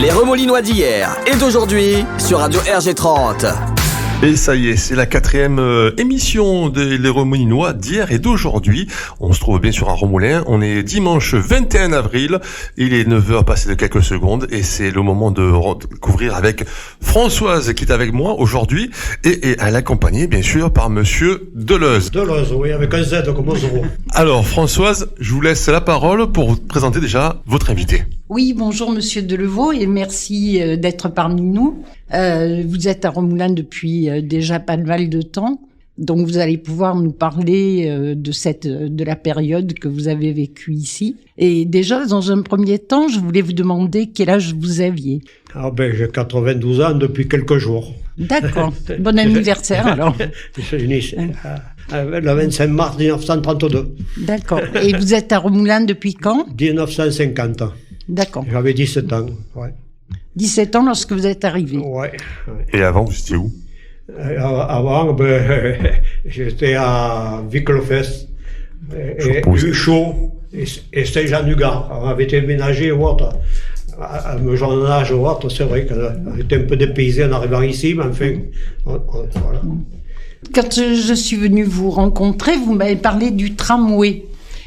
Les Remoulinois d'hier et d'aujourd'hui sur Radio RG30. Et ça y est, c'est la 4e émission des Les Remoulinois d'hier et d'aujourd'hui. On se trouve bien sûr à Remoulins. On est dimanche 21 avril. Il est 9h passé de quelques secondes et c'est le moment de découvrir avec Françoise qui est avec moi aujourd'hui et elle est accompagnée bien sûr par monsieur Deleuze. Deleuze, oui, avec un Z comme zéro. Alors Françoise, je vous laisse la parole pour vous présenter déjà votre invité. Oui, bonjour Monsieur Delevaux et merci d'être parmi nous. Vous êtes à Remoulins depuis déjà pas mal de temps, donc vous allez pouvoir nous parler de la période que vous avez vécue ici. Et déjà, dans un premier temps, je voulais vous demander quel âge vous aviez. Ah ben, j'ai 92 ans depuis quelques jours. D'accord. Bon anniversaire alors. Je suis né le 25 mars 1932. D'accord. Et vous êtes à Remoulins depuis quand ? 1950. D'accord. J'avais 17 ans, ouais. 17 ans lorsque vous êtes arrivé. Ouais. Et avant, vous étiez où ? Avant, j'étais à Vic-le-Fest, et Huchot et Saint-Jean-du-Gard. On avait été ménagé ou autre. À me jeune âge ou autre, c'est vrai qu'on était un peu dépaysé en arrivant ici, mais enfin, voilà. Quand je suis venu vous rencontrer, vous m'avez parlé du tramway.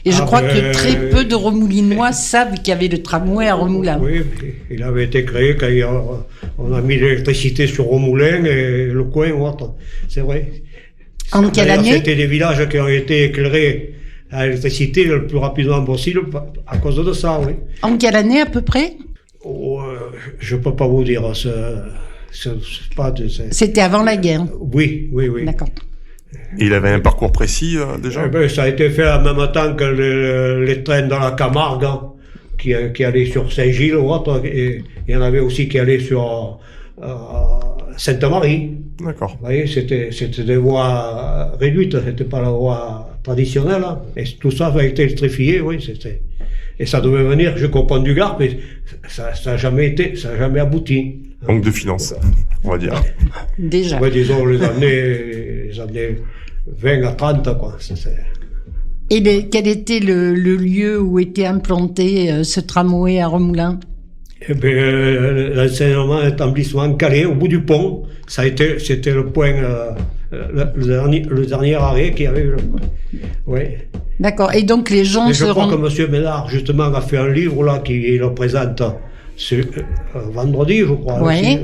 Et je crois que très peu de Remoulinois savent qu'il y avait le tramway à Remoulins. Oui, il avait été créé quand on a mis l'électricité sur Remoulins et le coin ou autre. C'est vrai. En quelle année ? C'était des villages qui ont été éclairés à l'électricité le plus rapidement possible à cause de ça, oui. En quelle année à peu près ? Je peux pas vous dire. C'était avant la guerre. Oui. D'accord. Il avait un parcours précis déjà ? Ça a été fait en même temps que les trains dans la Camargue, qui allaient sur Saint-Gilles ou autre, et il y en avait aussi qui allaient sur Sainte-Marie. D'accord. Vous voyez, c'était des voies réduites, c'était pas la voie traditionnelle, hein. Et tout ça a été électrifié, oui, et ça devait venir jusqu'au pont du Gard, mais ça a jamais abouti. Manque de finances, on va dire. Déjà. Ouais, disons les années 20 à 30, quoi. Et quel était le lieu où était implanté ce tramway à Remoulins ? Eh bien, l'enseignement établissement Calais, au bout du pont, c'était le point, le dernier arrêt qu'il y avait eu. Oui. D'accord. Et donc les gens je crois que M. Ménard, justement, a fait un livre là qui le présente vendredi, je crois. Oui.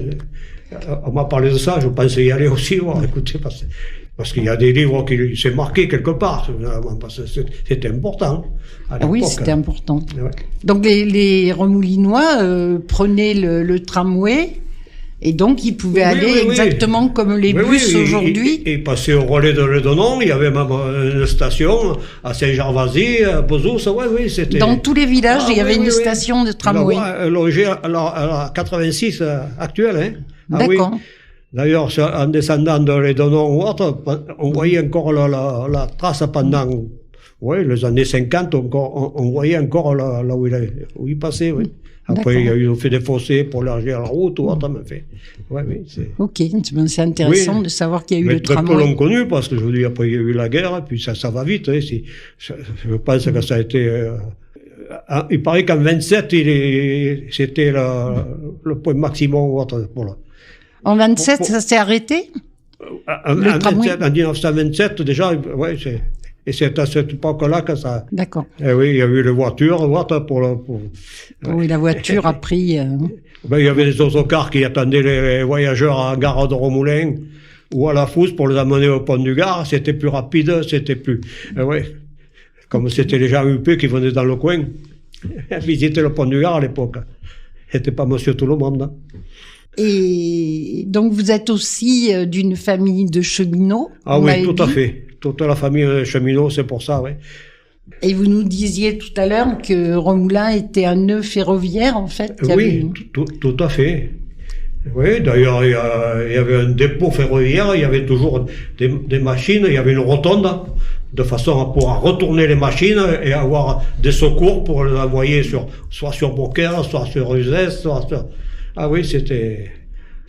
On m'a parlé de ça, je pensais y aller aussi, voir, écoutez, parce qu'il y a des livres qui s'est marqué quelque part, parce que c'était important. Oui, c'était important. Ouais. Donc les Remoulinois prenaient le tramway et donc ils pouvaient aller exactement comme les bus aujourd'hui. Et passaient au relais de Ledonon, il y avait même une station à Saint-Gervasy, à Bezous, oui, c'était... Dans tous les villages, il y avait une station de tramway. Logée à la 86 actuelle, hein. D'accord. Oui. D'ailleurs, en descendant de Ledonon ou autre, on voyait encore la trace pendant les années 50, on voyait encore là où il passait, oui. Après, ils ont fait des fossés pour élargir la route ou autre, mais fait. Oui, ok, c'est intéressant de savoir qu'il y a eu le tramway. Très peu l'ont connu, parce que je vous dis, après, il y a eu la guerre, et puis ça va vite. Hein, je pense que ça a été... il paraît qu'en 27, c'était le point maximum ou autre. Voilà. En 27, ça s'est arrêté en 1927, déjà, et c'est à cette époque-là que ça... D'accord. Oui, il y a eu les voitures, Oui, la voiture a pris... Il y avait des autocars qui attendaient les voyageurs à la gare de Remoulins ou à la Fousse pour les amener au pont du Gard. C'était plus rapide, c'était plus... Comme c'était les gens UP qui venaient dans le coin visiter le pont du Gard à l'époque. C'était pas monsieur tout le monde. Hein. Et donc vous êtes aussi d'une famille de cheminots. Ah oui, tout à fait. Toute la famille de cheminots, c'est pour ça, oui. Et vous nous disiez tout à l'heure que Remoulins était un nœud ferroviaire, en fait. Oui, tout à fait. Oui, d'ailleurs, il y avait un dépôt ferroviaire, il y avait toujours des machines, il y avait une rotonde, de façon à pouvoir retourner les machines et avoir des secours pour les envoyer soit sur Beaucaire, soit sur Uzès, soit sur... Ah oui, c'était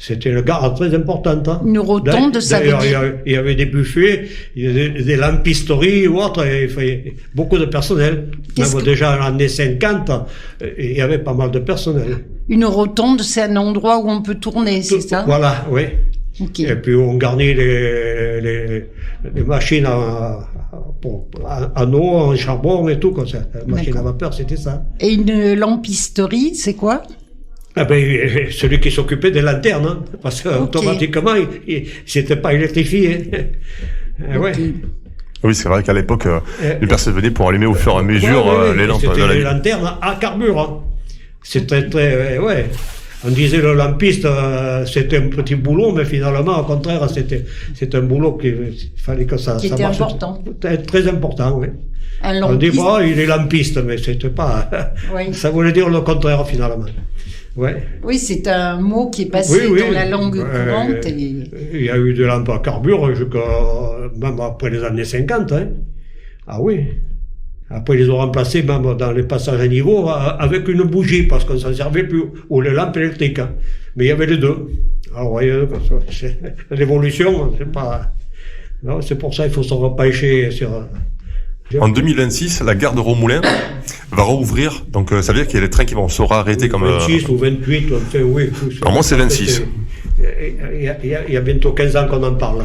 C'était une gare très importante. Hein. Une rotonde, ça veut D'ailleurs, dire... il y avait des buffets, il y avait des lampisteries ou autre, et il fallait beaucoup de personnel. Même déjà dans les années 50, il y avait pas mal de personnel. Une rotonde, c'est un endroit où on peut tourner, c'est ça? Voilà, oui. Okay. Et puis on garnit les machines en eau, en charbon et tout, comme ça. Les machines à vapeur, c'était ça. Et une lampisterie, c'est quoi? Ah ben, celui qui s'occupait des lanternes, hein, parce qu'automatiquement, c'était pas électrifié. Ouais. Oui, c'est vrai qu'à l'époque, les personnes venaient pour allumer au fur et à mesure les lampes. C'était les lanternes à carburant. C'était très, ouais. On disait le lampiste, c'était un petit boulot, mais finalement, au contraire, c'était un boulot qu'il fallait que ça était marche. Important. Très important, oui. Un lampiste. On dit, bon, il est lampiste, mais c'était pas, oui. Ça voulait dire le contraire, finalement. Ouais. Oui, c'est un mot qui est passé dans la langue courante. Il y a eu des lampes à carburant même après les années 50. Hein. Ah oui. Après, ils ont remplacé même dans les passages à niveau avec une bougie, parce qu'on s'en servait plus, ou les lampes électriques. Hein. Mais il y avait les deux. Alors, vous voyez, l'évolution, c'est pas... Non, c'est pour ça qu'il faut se repêcher sur... En 2026, la gare de Romoulin va rouvrir, donc ça veut dire qu'il y a les trains qui vont se arrêter comme... 26 ou 28, on fait, oui. Normalement, c'est 26. Il y a bientôt 15 ans qu'on en parle.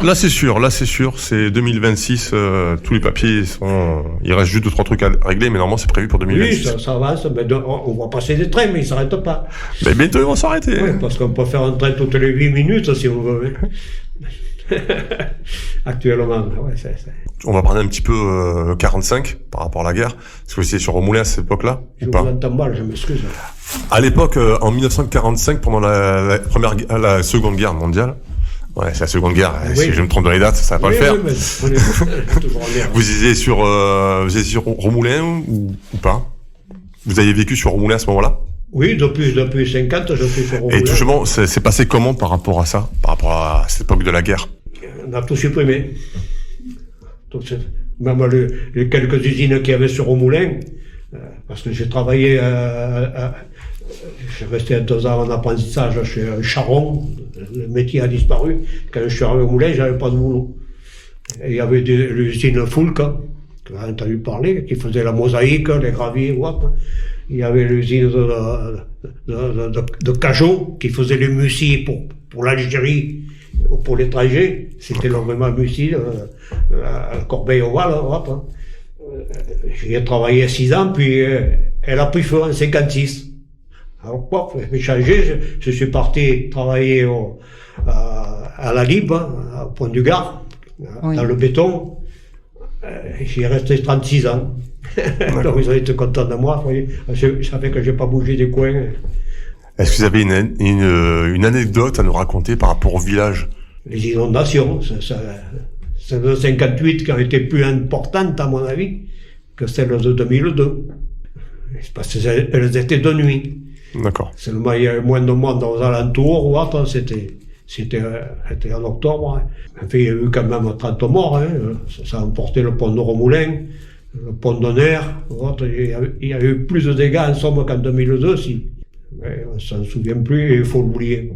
Là, c'est sûr, c'est 2026, tous les papiers sont... Il reste juste 2-3 trucs à régler, mais normalement, c'est prévu pour 2026. Oui, ça avance, mais on va passer des trains, mais ils ne s'arrêtent pas. Mais bientôt, ils vont s'arrêter. Oui, parce qu'on peut faire un train toutes les 8 minutes, si on veut. Actuellement, ouais, On va parler un petit peu 45 par rapport à la guerre. Est-ce que c'est sur Romoulin à cette époque-là Je vous entends mal, je m'excuse. À l'époque, en 1945, pendant la Seconde Guerre mondiale, ouais, c'est la Seconde Guerre, oui. Si je me trompe dans les dates, ça va pas le faire. Oui, mais toujours en guerre. Vous étiez sur Romoulin ou pas? Vous avez vécu sur Romoulin à ce moment-là? Oui, depuis 50, je suis sur Romoulin. Et tout justement, c'est passé comment par rapport à ça, par rapport à cette époque de la guerre? On a tout supprimé. Même les quelques usines qu'il y avait sur Romoulin, parce que j'ai travaillé, j'ai resté 2 ans en apprentissage chez Charon, le métier a disparu. Quand je suis arrivé au Moulin, j'avais pas de boulot. Et il y avait l'usine Foulca, que vous avez entendu parler, qui faisait la mosaïque, les graviers, what. Il y avait l'usine de Cajot, qui faisait les mucis pour l'Algérie, ou pour les trajets. C'était vraiment mucis, à Corbeil-au-Val, hop. J'y ai travaillé 6 ans, puis elle a pris feu en 56. Alors, pop, j'ai changé, je suis parti travailler à la Libre, au Pont du Gard, dans le béton. J'y ai resté 36 ans. Donc ils ont été contents de moi. Je savais que j'ai pas bougé des coins. Est-ce que vous avez une anecdote à nous raconter par rapport au village? Les inondations, celles de 58 qui ont été plus importantes à mon avis que celles de 2002. Parce qu'elles étaient de nuit. D'accord. Seulement il y avait moins de monde aux alentours ou autre, c'était en octobre. Hein. Enfin, il y a eu quand même 30 morts. Hein. Ça a emporté le pont de Romoulin, le pont de Nerf. Il y a eu plus de dégâts en somme qu'en 2002. Mais on ne s'en souvient plus et il faut l'oublier.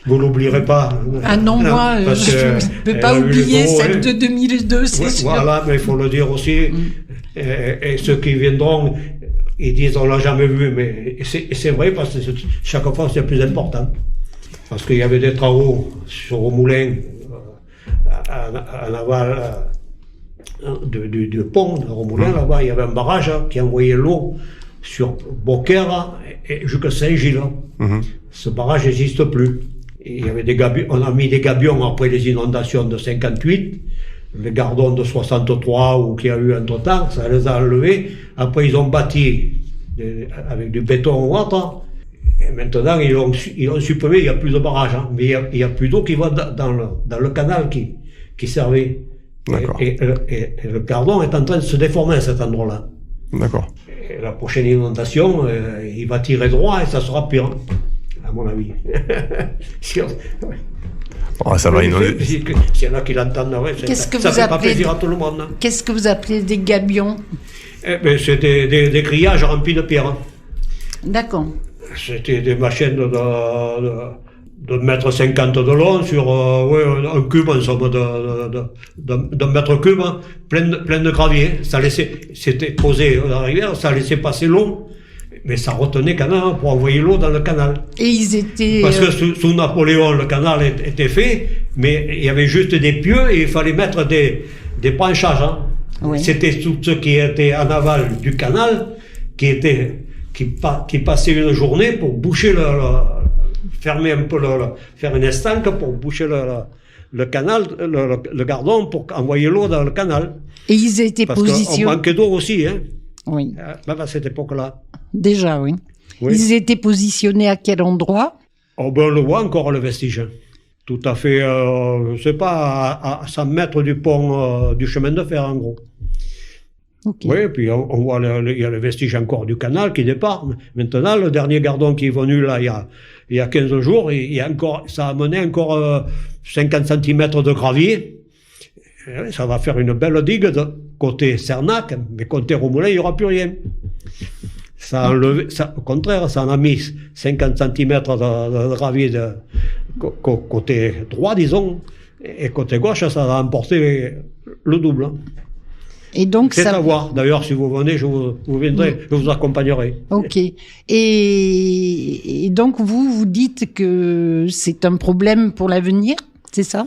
Vous l'oublierez pas. Ah non, moi, je ne peux pas oublier celle de 2002, c'est sûr. Voilà, mais il faut le dire aussi. Et ceux qui viendront, ils disent on l'a jamais vu, mais c'est vrai parce que chaque fois c'est plus important. Parce qu'il y avait des travaux sur Romoulin, en aval du pont de Romoulin, là-bas, il y avait un barrage qui envoyait l'eau sur Beaucaire et jusqu'à Saint-Gilles. Ce barrage n'existe plus. Et il y avait des gabions, on a mis des gabions après les inondations de 58, les gardons de 63 ou qu'il y a eu entre-temps, ça les a enlevés. Après ils ont bâti avec du béton ou autre. Et maintenant ils ont supprimé, il n'y a plus de barrage, hein, mais il n'y a plus d'eau qui va dans le canal qui servait. Et le gardon est en train de se déformer à cet endroit-là. D'accord. Et la prochaine inondation, il va tirer droit et ça sera pire, à mon avis. Ça va inonder. S'il y en a qui l'entendent, ça fait pas plaisir à tout le monde. Qu'est-ce que vous appelez des gabions? C'est des grillages remplis de pierre. D'accord. C'était des machines de mètre 50 de long sur un cube, en somme, de mètre cube, hein, plein de gravier. Ça laissait, c'était posé dans la rivière, ça laissait passer l'eau, mais ça retenait quand même, hein, pour envoyer l'eau dans le canal. Et ils étaient... Parce que sous Napoléon, le canal était fait, mais il y avait juste des pieux et il fallait mettre des branchages. Hein. Oui. C'était tout ce qui était en aval du canal qui passait une journée pour boucher fermer un peu faire une estanque pour boucher le canal, le gardon pour envoyer l'eau dans le canal. Et ils étaient positionnés... Parce qu'on manquait d'eau aussi, hein. Oui. Même à cette époque-là. Déjà, oui. Oui. Ils étaient positionnés à quel endroit? Oh ben, on le voit encore, le vestige. Tout à fait, je sais pas, à 100 mètres du pont, du chemin de fer, en gros. Okay. Oui, puis on voit, il y a le vestige encore du canal qui départ. Maintenant, le dernier gardon qui est venu là, il y a 15 jours, ça a amené encore 50 cm de gravier. Et ça va faire une belle digue côté Cernac, mais côté Romoulin, il n'y aura plus rien. Ça a enlevé, au contraire, ça en a mis 50 cm de gravier côté droit, disons, et côté gauche, ça a emporté le double. Et donc c'est à voir. D'ailleurs, si vous venez, vous viendrez, je vous accompagnerai. Ok. Et donc, vous dites que c'est un problème pour l'avenir, c'est ça?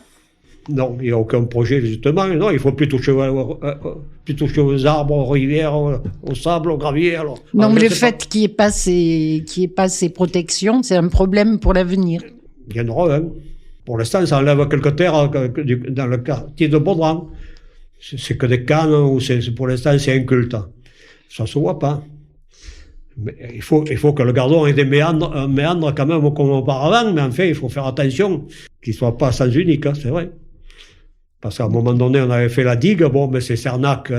Non, il n'y a aucun projet, justement. Non, il faut plus toucher aux arbres, aux rivières, au sable, au gravier. Alors mais le fait qu'il n'y ait pas ces protections, c'est un problème pour l'avenir. Il y en aura un. Pour l'instant, ça enlève quelques terres dans le quartier de Baudran. C'est que des cannes, ou pour l'instant, c'est inculte. Ça ne se voit pas. Mais il faut que le gardon ait des méandres quand même comme auparavant, mais en fait, il faut faire attention qu'il ne soit pas sens unique, hein, c'est vrai. Parce qu'à un moment donné, on avait fait la digue, bon, mais c'est Cernac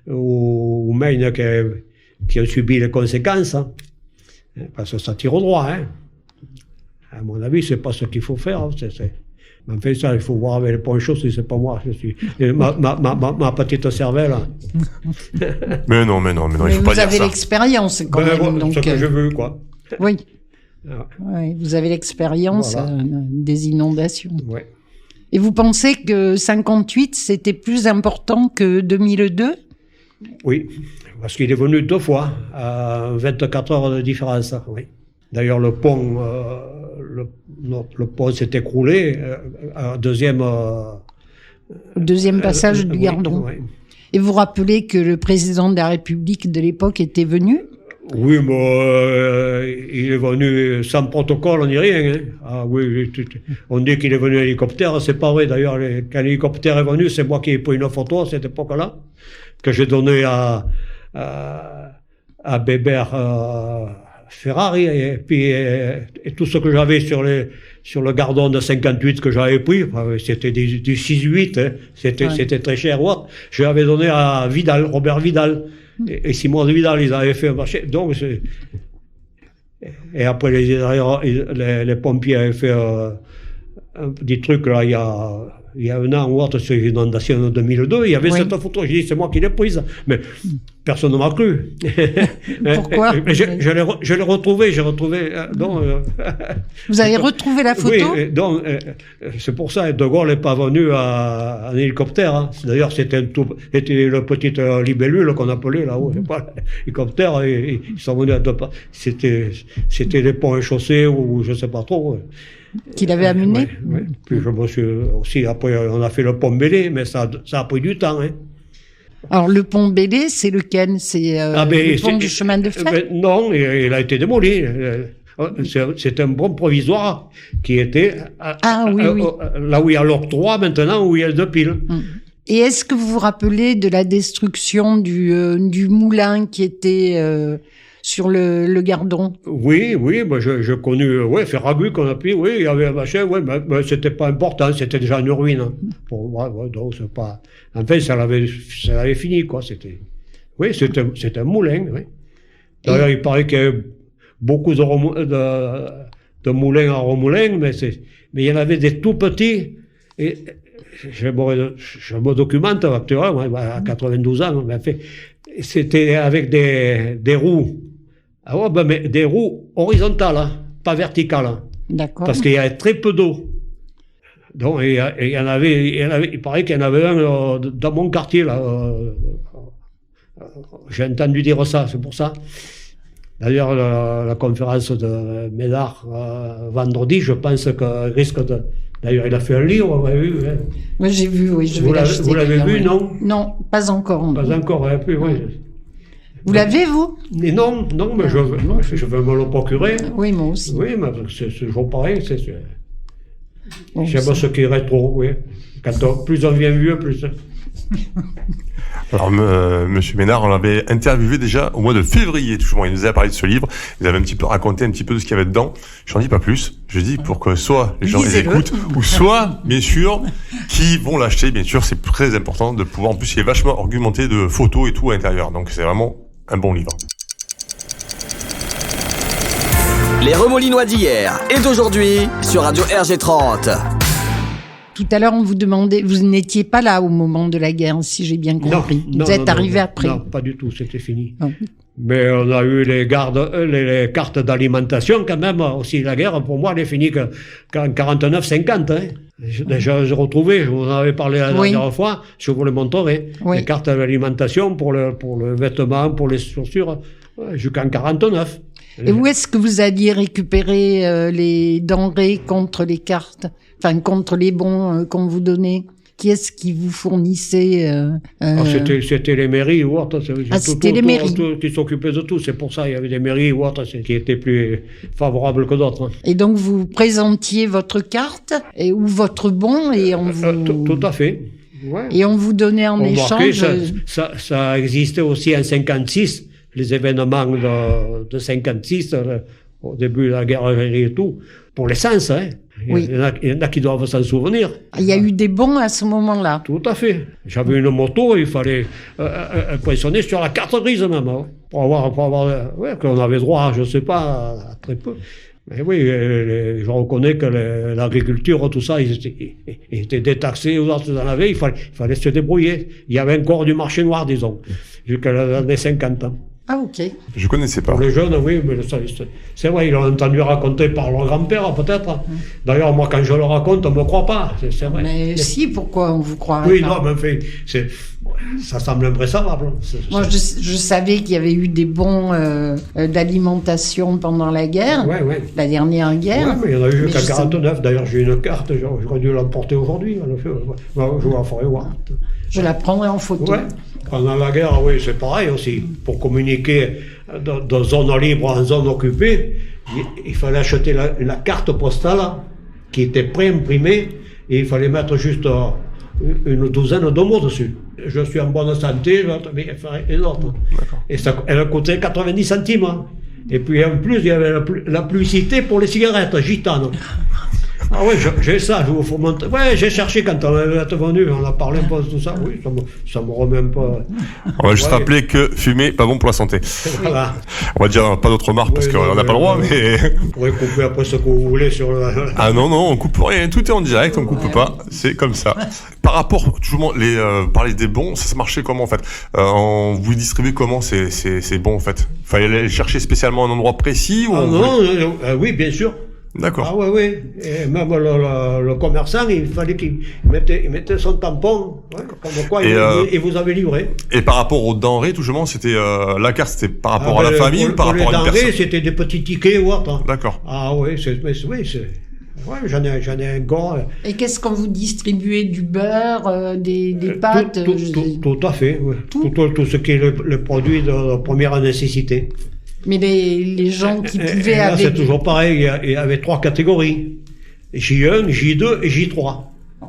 ou Maine qui ont subi les conséquences, hein, parce que ça tire au droit. Hein. À mon avis, c'est pas ce qu'il faut faire. Hein, Mais en fait, ça, il faut voir avec les ponchos si c'est pas moi. Je suis ma petite cervelle. Mais non, il faut pas dire ça. Vous avez l'expérience, quand même. Donc, ce que je veux, quoi. Oui. Ah. Oui, vous avez l'expérience des inondations. Oui. Et vous pensez que 58, c'était plus important que 2002? Oui, parce qu'il est venu 2 fois, à 24 heures de différence. Oui. D'ailleurs, le pont s'est écroulé, deuxième passage du Gardon. Oui. Et vous rappelez que le président de la République de l'époque était venu? Oui, mais il est venu sans protocole, ni rien. Hein. Ah oui, on dit qu'il est venu en hélicoptère, c'est pas vrai. D'ailleurs, quand l'hélicoptère est venu, c'est moi qui ai pris une photo à cette époque-là, que j'ai donnée à Bébert Ferrari, et puis et tout ce que j'avais sur le Gardon de 58 que j'avais pris, c'était du 6-8, hein, c'était très cher. Ouais. Je l'avais donné à Vidal, Robert Vidal. Et Simon de Vidal, ils avaient fait un marché. Donc, et après, les pompiers avaient fait un petit truc, là, il y a un an ou autre, sur l'inondation de 2002, il y avait cette photo. J'ai dit, c'est moi qui l'ai prise. Mais personne ne m'a cru. Pourquoi? Je l'ai retrouvée, Vous avez retrouvé la photo? Oui, donc, c'est pour ça, De Gaulle n'est pas venu en hélicoptère. Hein. D'ailleurs, c'était le petit libellule qu'on appelait là-haut. L'hélicoptère, ils sont venus à 2 pas. C'était les ponts et chaussées, ou je ne sais pas trop. Qu'il avait amené? Oui. Puis je me suis aussi, après, on a fait le pont Bélé, mais ça a pris du temps. Hein. Alors, le pont Bélé, c'est lequel? C'est le pont du chemin de fer? Non, il a été démoli. C'est un pont provisoire qui était là où il y a l'octroi maintenant, où il y a 2 piles. Et est-ce que vous vous rappelez de la destruction du moulin qui était sur le Gardon? Oui, bah je connu, Ferragut qu'on appelait, oui, il y avait un machin, mais c'était pas important, c'était déjà une ruine. Hein. Donc c'est pas. Enfin, ça l'avait fini, quoi. C'était un moulin, oui. D'ailleurs, il paraît qu'il y avait beaucoup de moulins à Romoulin, mais il y en avait des tout petits. Et je me documente actuellement, à 92 ans, mais en fait, c'était avec des roues Ah ouais, ben, mais des roues horizontales, hein, pas verticales. Hein, D'accord. parce qu'il y avait très peu d'eau. Donc, il paraît qu'il y en avait un dans mon quartier, là. J'ai entendu dire ça, c'est pour ça. D'ailleurs, la conférence de Médard, vendredi, je pense qu'il risque de... D'ailleurs, il a fait un livre, on l'a vu. Hein. Moi, j'ai vu, oui, je vais l'acheter. Vous l'avez vu, oui. non? Non, pas encore. Pas encore, hein, plus, oui. Vous l'avez, vous? Mais non, mais je veux me le procurer. Oui, moi aussi. Oui, mais c'est toujours pareil. Bon, j'aime ce qui est rétro, oui. Plus on vient vieux, plus... Alors, Monsieur Ménard, on l'avait interviewé déjà au mois de février, toujours. Il nous avait parlé de ce livre. Il avait un petit peu raconté un petit peu de ce qu'il y avait dedans. J'en dis pas plus. Je dis pour que soit les gens les écoutent, ou soit, bien sûr, qui vont l'acheter. Bien sûr, c'est très important de pouvoir. En plus, il est vachement argumenté de photos et tout à l'intérieur. Donc, c'est vraiment un bon livre. Les Remolinois d'hier et d'aujourd'hui sur Radio RG30. Tout à l'heure, on vous demandait, vous n'étiez pas là au moment de la guerre, si j'ai bien compris. Vous êtes arrivé après. Non, pas du tout, c'était fini. Non. Mais on a eu les cartes d'alimentation quand même. Aussi, la guerre, pour moi, elle est finie qu'en 49-50. Hein. Déjà, j'ai retrouvé, je vous en avais parlé la dernière fois, je vous les montrerai. Oui. Les cartes d'alimentation pour le vêtement, pour les chaussures, jusqu'en 49. Et où est-ce que vous alliez récupérer les denrées contre les cartes, enfin contre les bons qu'on vous donnait? Qui est-ce qui vous fournissait C'était les mairies ou autres. C'était les mairies qui s'occupaient de tout. C'est pour ça qu'il y avait des mairies ou autres qui étaient plus favorables que d'autres. Et donc vous présentiez votre carte ou votre bon et on vous... Tout à fait. Ouais. Et on vous donnait en échange... Ça existait aussi en 56. Les événements de 56, au début de la guerre algérienne et tout, pour l'essence, hein. Oui. Il y en a qui doivent s'en souvenir. Il y a eu des bons à ce moment-là. Tout à fait. J'avais une moto, il fallait impressionner sur la carte grise même, hein, pour avoir qu'on avait droit, je ne sais pas, à très peu. Mais oui, je reconnais que l'agriculture, tout ça, ils étaient détaxés, aux autres en avaient, il fallait se débrouiller. Il y avait encore du marché noir, disons, jusqu'à l'année 50 ans. Ah, ok. Je connaissais pas. Pour les jeunes, oui, mais c'est vrai, ils l'ont entendu raconter par leur grand-père, peut-être. D'ailleurs, moi, quand je le raconte, on ne me croit pas, c'est vrai. Mais si, pourquoi on vous croirait oui, pas? Non, mais enfin, ça semble invraisemblable. Moi, je savais qu'il y avait eu des bons d'alimentation pendant la guerre, la dernière guerre. Oui, mais il y en a eu jusqu'à 49. D'ailleurs, j'ai une carte, j'aurais dû l'emporter aujourd'hui. Je vous la ferai voir. Je la prendrai en photo. Ouais. Pendant la guerre, oui, c'est pareil aussi. Pour communiquer de zone libre en zone occupée, il fallait acheter la carte postale qui était pré-imprimée et il fallait mettre juste une douzaine de mots dessus. Je suis en bonne santé, et l'autre. Et elle coûtait 90 centimes. Hein. Et puis en plus, il y avait la publicité pour les cigarettes gitanes. Ah oui, j'ai ça, je vous faut montrer. Ouais, j'ai cherché quand on est venu, on a parlé un peu de tout ça. Oui, ça me remet un peu. On va juste rappeler que fumer, pas bon pour la santé. Voilà. On va dire pas d'autres marques parce qu'on n'a pas le droit, mais. Vous pourrez couper après ce que vous voulez sur le. Ah non, on coupe rien, tout est en direct, on coupe pas, c'est comme ça. Par rapport, toujours, parler des bons, ça marchait comment en fait? Vous distribuez comment ces bons en fait? Fallait aller chercher spécialement un endroit précis ou oui, bien sûr. D'accord. Ah oui. Et même le commerçant, il fallait qu'il mettait son tampon, comme quoi il vous avait livré. Et par rapport aux denrées, tout justement, c'était la carte, c'était par rapport à la famille ou par rapport à une personne? Les denrées, c'était des petits tickets ou autre. D'accord. Ah oui, j'en ai un gros. Et qu'est-ce qu'on vous distribuez? Du beurre, des pâtes? Tout à fait, oui. Tout ce qui est le produit de première nécessité. Mais les gens qui pouvaient là, c'est toujours pareil, il y avait 3 catégories. J1, J2 et J3.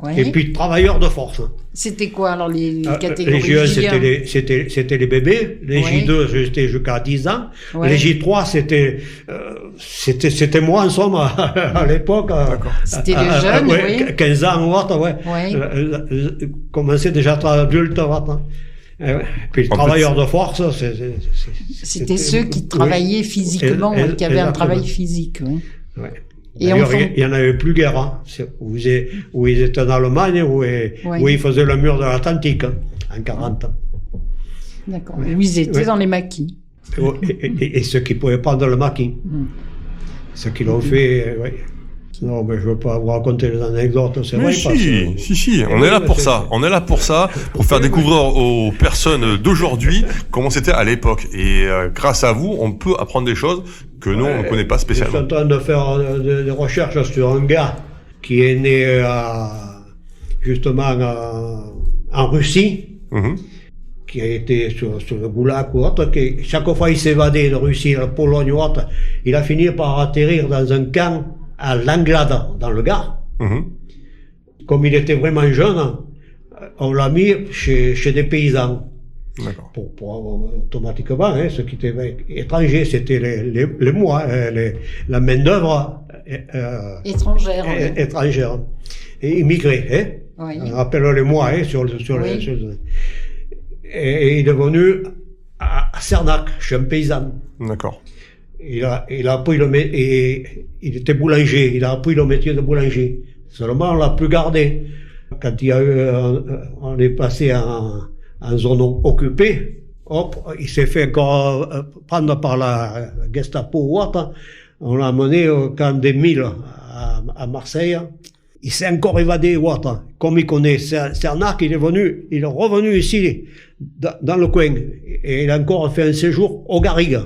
Ouais. Et puis travailleurs de force. C'était quoi alors les catégories? Les J1, c'était les bébés. Les J2, c'était jusqu'à 10 ans. Ouais. Les J3, c'était moi en somme à l'époque. C'était les jeunes, oui. 15 ans ou autre, commençait déjà à être adulte. Puis les travailleurs de force, c'était ceux qui travaillaient physiquement, qui avaient un travail physique. Oui. Ouais. Et il n'y en avait plus guère. Hein. Où ils étaient en Allemagne, où ils faisaient le mur de l'Atlantique, en 40 ans. D'accord. Où ils étaient dans les maquis. Et ceux qui pouvaient prendre le maquis. Ceux qui l'ont fait, oui. Non, mais je ne veux pas vous raconter les anecdotes, c'est vrai. Si, on est là pour ça. On est là pour ça, pour faire découvrir aux personnes d'aujourd'hui comment c'était à l'époque. Et grâce à vous, on peut apprendre des choses que nous, on ne connaît pas spécialement. Je suis en train de faire des recherches sur un gars qui est né justement en Russie, qui a été sur le Goulag ou autre, qui chaque fois il s'évadait de Russie, de Pologne ou autre, il a fini par atterrir dans un camp à Langlade, dans le Gard. Comme il était vraiment jeune, on l'a mis chez des paysans. D'accord. Pour automatiquement, ceux qui étaient étrangers, c'était les mois, la main-d'œuvre étrangère. Et immigrés, Oui. On appelle les mois, et il est venu à Cernac, chez un paysan. D'accord. Il a appris il était boulanger, il a appris le métier de boulanger. Seulement, on l'a plus gardé. Quand il y a eu, on est passé en zone occupée, hop, il s'est fait encore prendre par la Gestapo ou autre. On l'a amené au camp des Milles à Marseille. Il s'est encore évadé ou autre. Comme il connaît Cernac, il est revenu ici, dans le coin. Et il a encore fait un séjour au Garrigue.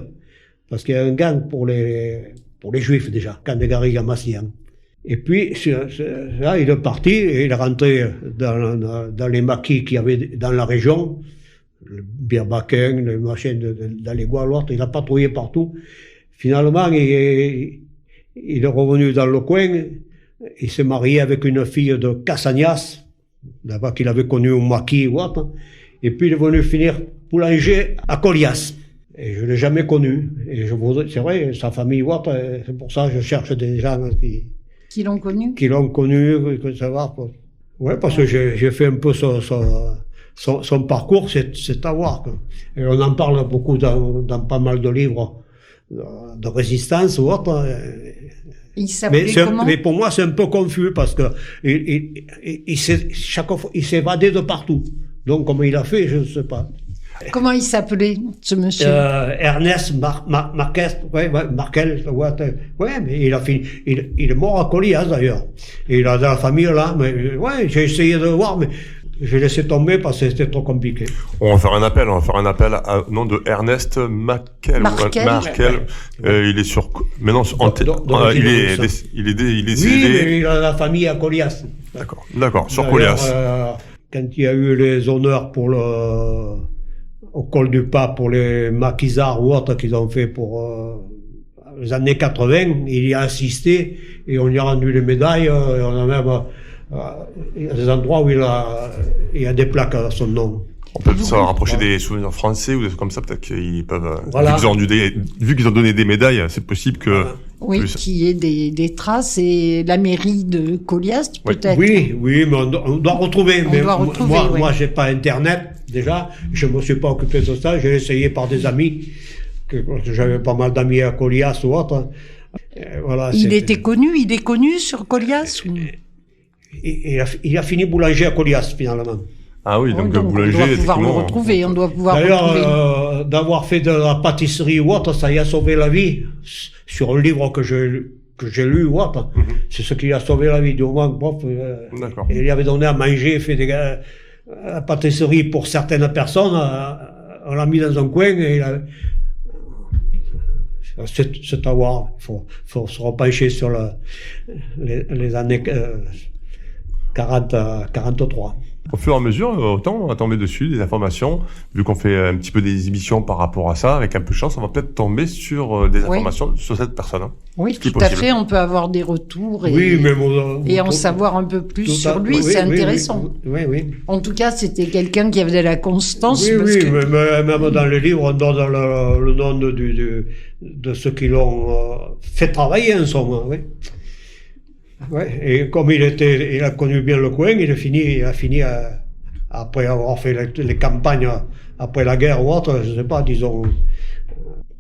Parce qu'il y a un gang pour les Juifs déjà, camp des Garrigues à Massy. Et puis, là, il est parti et il est rentré dans les maquis qu'il y avait dans la région, le Birbaquin, le machin dans les Gouas, l'autre, il a patrouillé partout. Finalement, il est revenu dans le coin, il s'est marié avec une fille de Cassagnas, là-bas qu'il avait connu au maquis ou autre, et puis il est venu finir boulanger à Colias. Et je ne l'ai jamais connu. Et c'est vrai, sa famille ou autre, c'est pour ça que je cherche des gens Qui l'ont connu? Qui l'ont connu, que savoir. Ouais, parce que j'ai fait un peu son parcours, c'est à voir. Quoi. Et on en parle beaucoup dans pas mal de livres de résistance ou autre. Il s'appelait comment? Mais pour moi, c'est un peu confus parce que chaque fois, il s'est évadé de partout. Donc, comment il a fait, je ne sais pas. Comment il s'appelait, ce monsieur? Ernest Marquez, Markel, mais il a fini, il est mort à Colias d'ailleurs. Et il a de la famille là, mais j'ai essayé de voir, mais j'ai laissé tomber parce que c'était trop compliqué. On va faire un appel au nom de Ernest Markel. Il est sur, maintenant, il est décédé. Oui, mais il a la famille à Colias. D'accord, sur Colias. Quand il y a eu les honneurs au col du Pape pour les maquisards ou autres qu'ils ont fait pour les années 80, il y a assisté et on lui a rendu les médailles. Et on a même il y a des endroits où il y a des plaques à son nom. On peut se rapprocher des souvenirs français ou des trucs comme ça, peut-être qu'ils peuvent. Voilà. Vu qu'ils ont donné des médailles, c'est possible que. Oui, qu'il y ait des traces et la mairie de Colias, peut-être. Oui, mais on doit retrouver. Moi, j'ai pas Internet, déjà. Je me suis pas occupé de ça. J'ai essayé par des amis. J'avais pas mal d'amis à Colias ou autre. Voilà, il est connu sur Colias ou... Il a fini boulanger à Colias, finalement. Ah oui, donc boulanger, on doit pouvoir le retrouver, D'ailleurs, d'avoir fait de la pâtisserie ou autre, ça y a sauvé la vie. Sur un livre que j'ai lu ou autre, c'est ce qui a sauvé la vie. Du moment il lui avait donné à manger, fait la pâtisserie pour certaines personnes, on l'a mis dans un coin et c'est à voir. Il faut se repencher sur les années 40 à 43. Au fur et à mesure, autant on va tomber dessus des informations, vu qu'on fait un petit peu des émissions par rapport à ça, avec un peu de chance, on va peut-être tomber sur des informations sur cette personne. Oui, tout à fait, on peut avoir des retours et en savoir un peu plus sur lui, c'est intéressant. Oui. En tout cas, c'était quelqu'un qui avait de la constance. Même dans le livre, on donne le nom de ceux qui l'ont fait travailler en somme. Oui. Ouais, et comme il a connu bien le coin, il a fini après avoir fait les campagnes après la guerre ou autre, je sais pas, disons,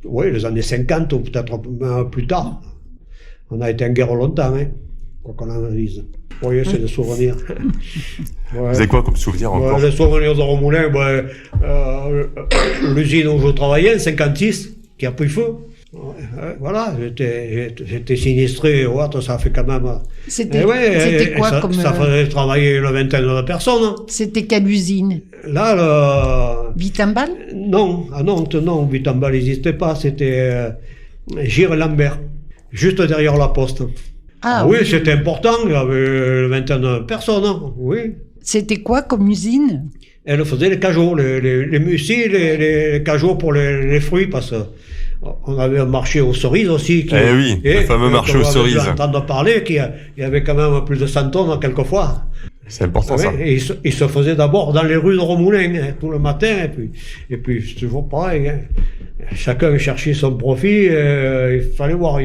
les années 50 ou peut-être un peu plus tard. On a été en guerre longtemps, quoi qu'on analyse. Vous voyez, c'est des souvenirs. Vous avez quoi comme souvenir encore? Les souvenirs de Romoulin, l'usine où je travaillais, en 56, qui a pris feu. Voilà, j'étais sinistré, ça fait quand même... C'était quoi ça faisait travailler une vingtaine de personnes. C'était quelle usine? Là, Vitambal? Non, à Nantes, non, Vitambal n'existait pas, c'était Gire-Lambert, juste derrière la poste. Ah oui, c'était important, il y avait une vingtaine de personnes, oui. C'était quoi comme usine? Elle faisait les cajots, les mucis, les cajots pour les fruits, parce que on avait un marché aux cerises aussi. Le fameux marché aux cerises. On entend parler qu'il y avait quand même plus de 100 tonnes quelquefois. C'est important, ça. Et il se faisait d'abord dans les rues de Romoulin, tout le matin, et puis c'est toujours pareil. Chacun cherchait son profit, il fallait voir.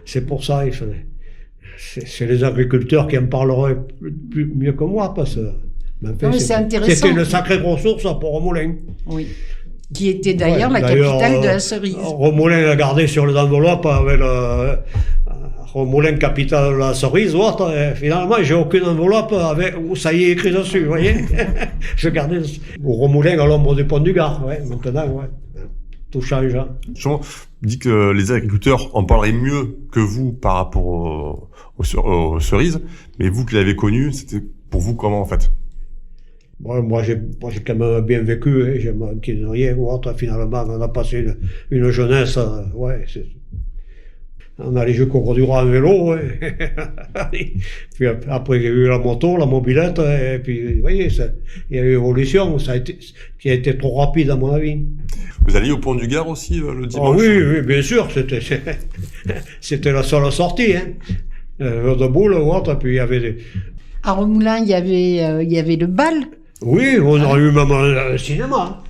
C'est pour ça, c'est les agriculteurs qui en parleraient mieux que moi, parce que c'est intéressant. C'était une sacrée ressource pour Romoulin. Oui. Qui était d'ailleurs la capitale de la cerise. Romoulin l'a gardé sur les enveloppes avec Romoulin, capitale de la cerise. Finalement, j'ai aucune enveloppe où ça y est écrit dessus, vous voyez. Je gardais Romoulin à l'ombre du pont du Gard. Maintenant, tout change. Justement, vous dites que les agriculteurs en parleraient mieux que vous par rapport aux cerises, mais vous qui l'avez connu, c'était pour vous comment en fait? Moi, j'ai quand même bien vécu, je m'inquiète de rien. Finalement, on a passé une jeunesse, on allait jusqu'au cours du roi en vélo, Puis après, il y a eu la moto, la mobilette, et puis, vous voyez, il y a eu une évolution, qui a été trop rapide, à mon avis. Vous alliez au pont du Gard aussi, le dimanche? Oui, bien sûr, c'était la seule sortie, de boule, puis il y avait des... À Romoulin, il y avait le bal. Oui, on a eu même un cinéma.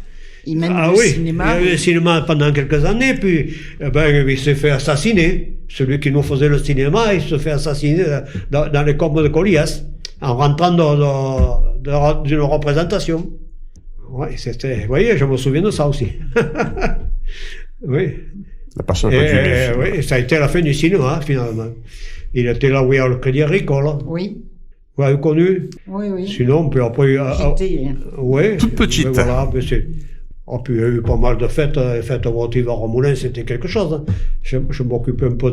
Il y avait le cinéma pendant quelques années, puis il s'est fait assassiner. Celui qui nous faisait le cinéma, il se fait assassiner dans les combes de Colias, en rentrant d'une représentation. Oui, vous voyez, je me souviens de ça aussi. Oui. La personne n'a pas dû oui, ça a été la fin du cinéma, finalement. Il était là où il y a le Crédit Agricole. Oui. Vous l'avez connu? Oui. Sinon, puis après... Oui. Toute petite. Voilà, puis puis il y a eu pas mal de fêtes votives à Romoulin, c'était quelque chose. Je m'occupais un peu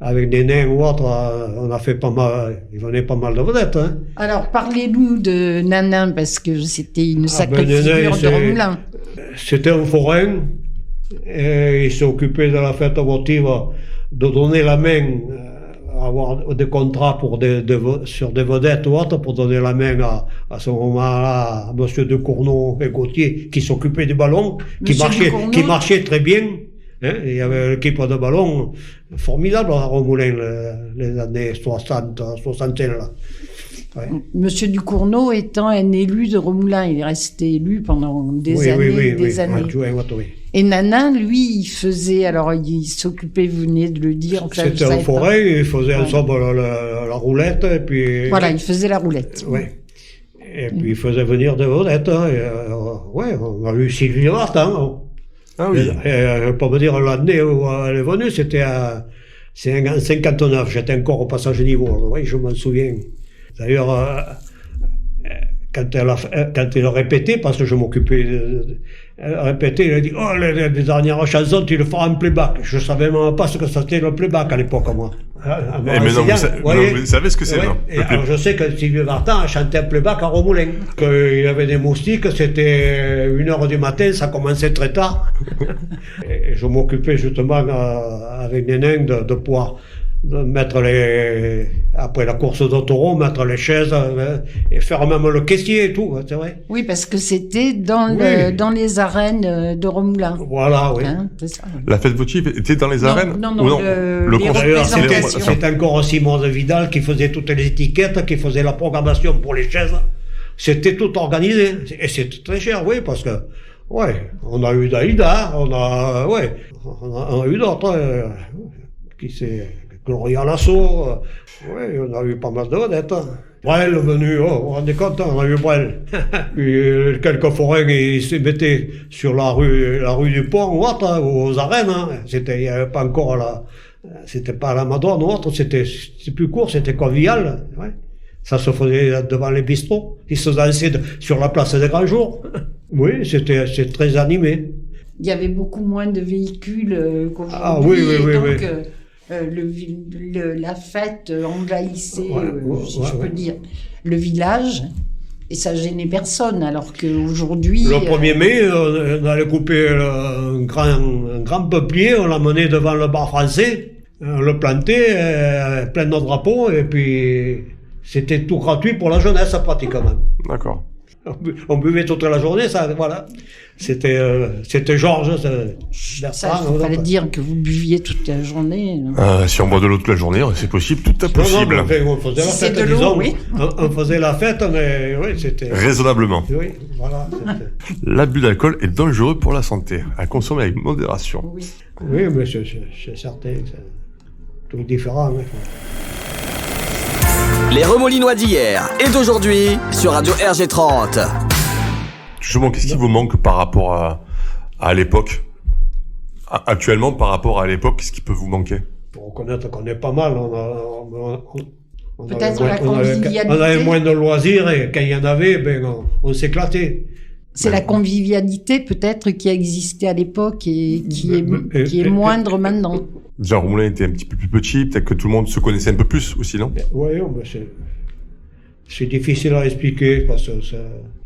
avec des nains ou autres, on a fait pas mal, il venait pas mal de vedettes. Alors, parlez-nous de Nanin, parce que c'était une sacrée figure de Romoulin. C'était un forain, et il s'est occupé de la fête votive, de donner la main, avoir des contrats sur des vedettes ou autres, pour donner la main à ce moment-là, à monsieur de Cournot et Gauthier, qui s'occupait du ballon, qui marchait très bien. Il y avait l'équipe de ballon formidable à Romoulin, les années 60, 61 là. Ouais. Monsieur Ducournau étant un élu de Romoulin, il est resté élu pendant des années. Oui. Et Nanin, lui, il s'occupait, vous venez de le dire. C'était un forêt, il faisait ensemble la roulette, et puis... Voilà, il faisait la roulette. Oui. Et puis il faisait venir des vedettes. On a eu Sylvie Martin. Ah oui. Je peux me dire l'année où elle est venue, c'était en 59, j'étais encore au passage niveau. Oui, je m'en souviens. D'ailleurs, quand elle a répété, parce que je m'occupais, elle a répété, elle a dit, les dernières chansons, tu le feras en playback. Je savais même pas ce que c'était le playback à l'époque, moi. Mais non, vous savez ce que c'est, non? Alors, je sais que Sylvie Martin a chanté un playback à Romoulin. Qu'il y avait des moustiques, c'était 1h du matin, ça commençait très tard. Et je m'occupais justement avec les nains de pouvoir mettre après la course de taureau, mettre les chaises et faire même le caissier et tout, c'est vrai. Oui, parce que c'était dans les arènes de Romoulin. Voilà, oui. C'est ça. La fête votive était dans les arènes? Non, le c'est encore Simon de Vidal qui faisait toutes les étiquettes, qui faisait la programmation pour les chaises. C'était tout organisé. Et c'était très cher, oui, parce que, on a eu Daïda, on a eu d'autres, Gloria Lasso, on a eu pas mal de vedettes. Brel venu, vous vous rendez compte, on a eu Brel. Puis quelques forains, ils se mettaient sur la rue du Pont ou autre, aux arènes. Il n'y avait pas encore C'était pas à la Madone ou autre, c'était plus court, c'était convivial. Ouais. Ça se faisait devant les bistrots. Ils se dansaient sur la place des Grands Jours. Oui, c'est très animé. Il y avait beaucoup moins de véhicules qu'aujourd'hui. Ah oui, donc, oui. La fête envahissait, si Ouais, je peux dire, le village. Et ça gênait personne, alors qu'aujourd'hui... Le 1er mai, on allait couper un grand peuplier, on l'amenait devant le bar français, on le plantait, plein de drapeaux, et puis c'était tout gratuit pour la jeunesse pratiquement. D'accord. On buvait toute la journée, ça, voilà. C'était Georges. Ça, il fallait dire que vous buviez toute la journée. Si on boit de l'eau toute la journée, c'est possible, tout est possible. Non, on faisait la fête, de l'eau, disons. oui. On faisait la fête, mais oui, c'était... Raisonnablement. Oui, voilà. L'abus d'alcool est dangereux pour la santé, à consommer avec modération. Oui. Oui, mais c'est certain, c'est tout différent. Hein. Les Remolinois d'hier et d'aujourd'hui sur Radio RG30. Justement, qu'est-ce qui vous manque par rapport à l'époque? Actuellement, par rapport à l'époque, qu'est-ce qui peut vous manquer? Pour reconnaître qu'on est pas mal, Peut-être la convivialité. On avait moins de loisirs et quand il y en avait, on s'éclatait. C'est la convivialité peut-être qui a existé à l'époque et qui est moindre maintenant. Déjà, Romoulin était un petit peu plus petit, peut-être que tout le monde se connaissait un peu plus aussi, non? Oui, c'est difficile à expliquer parce que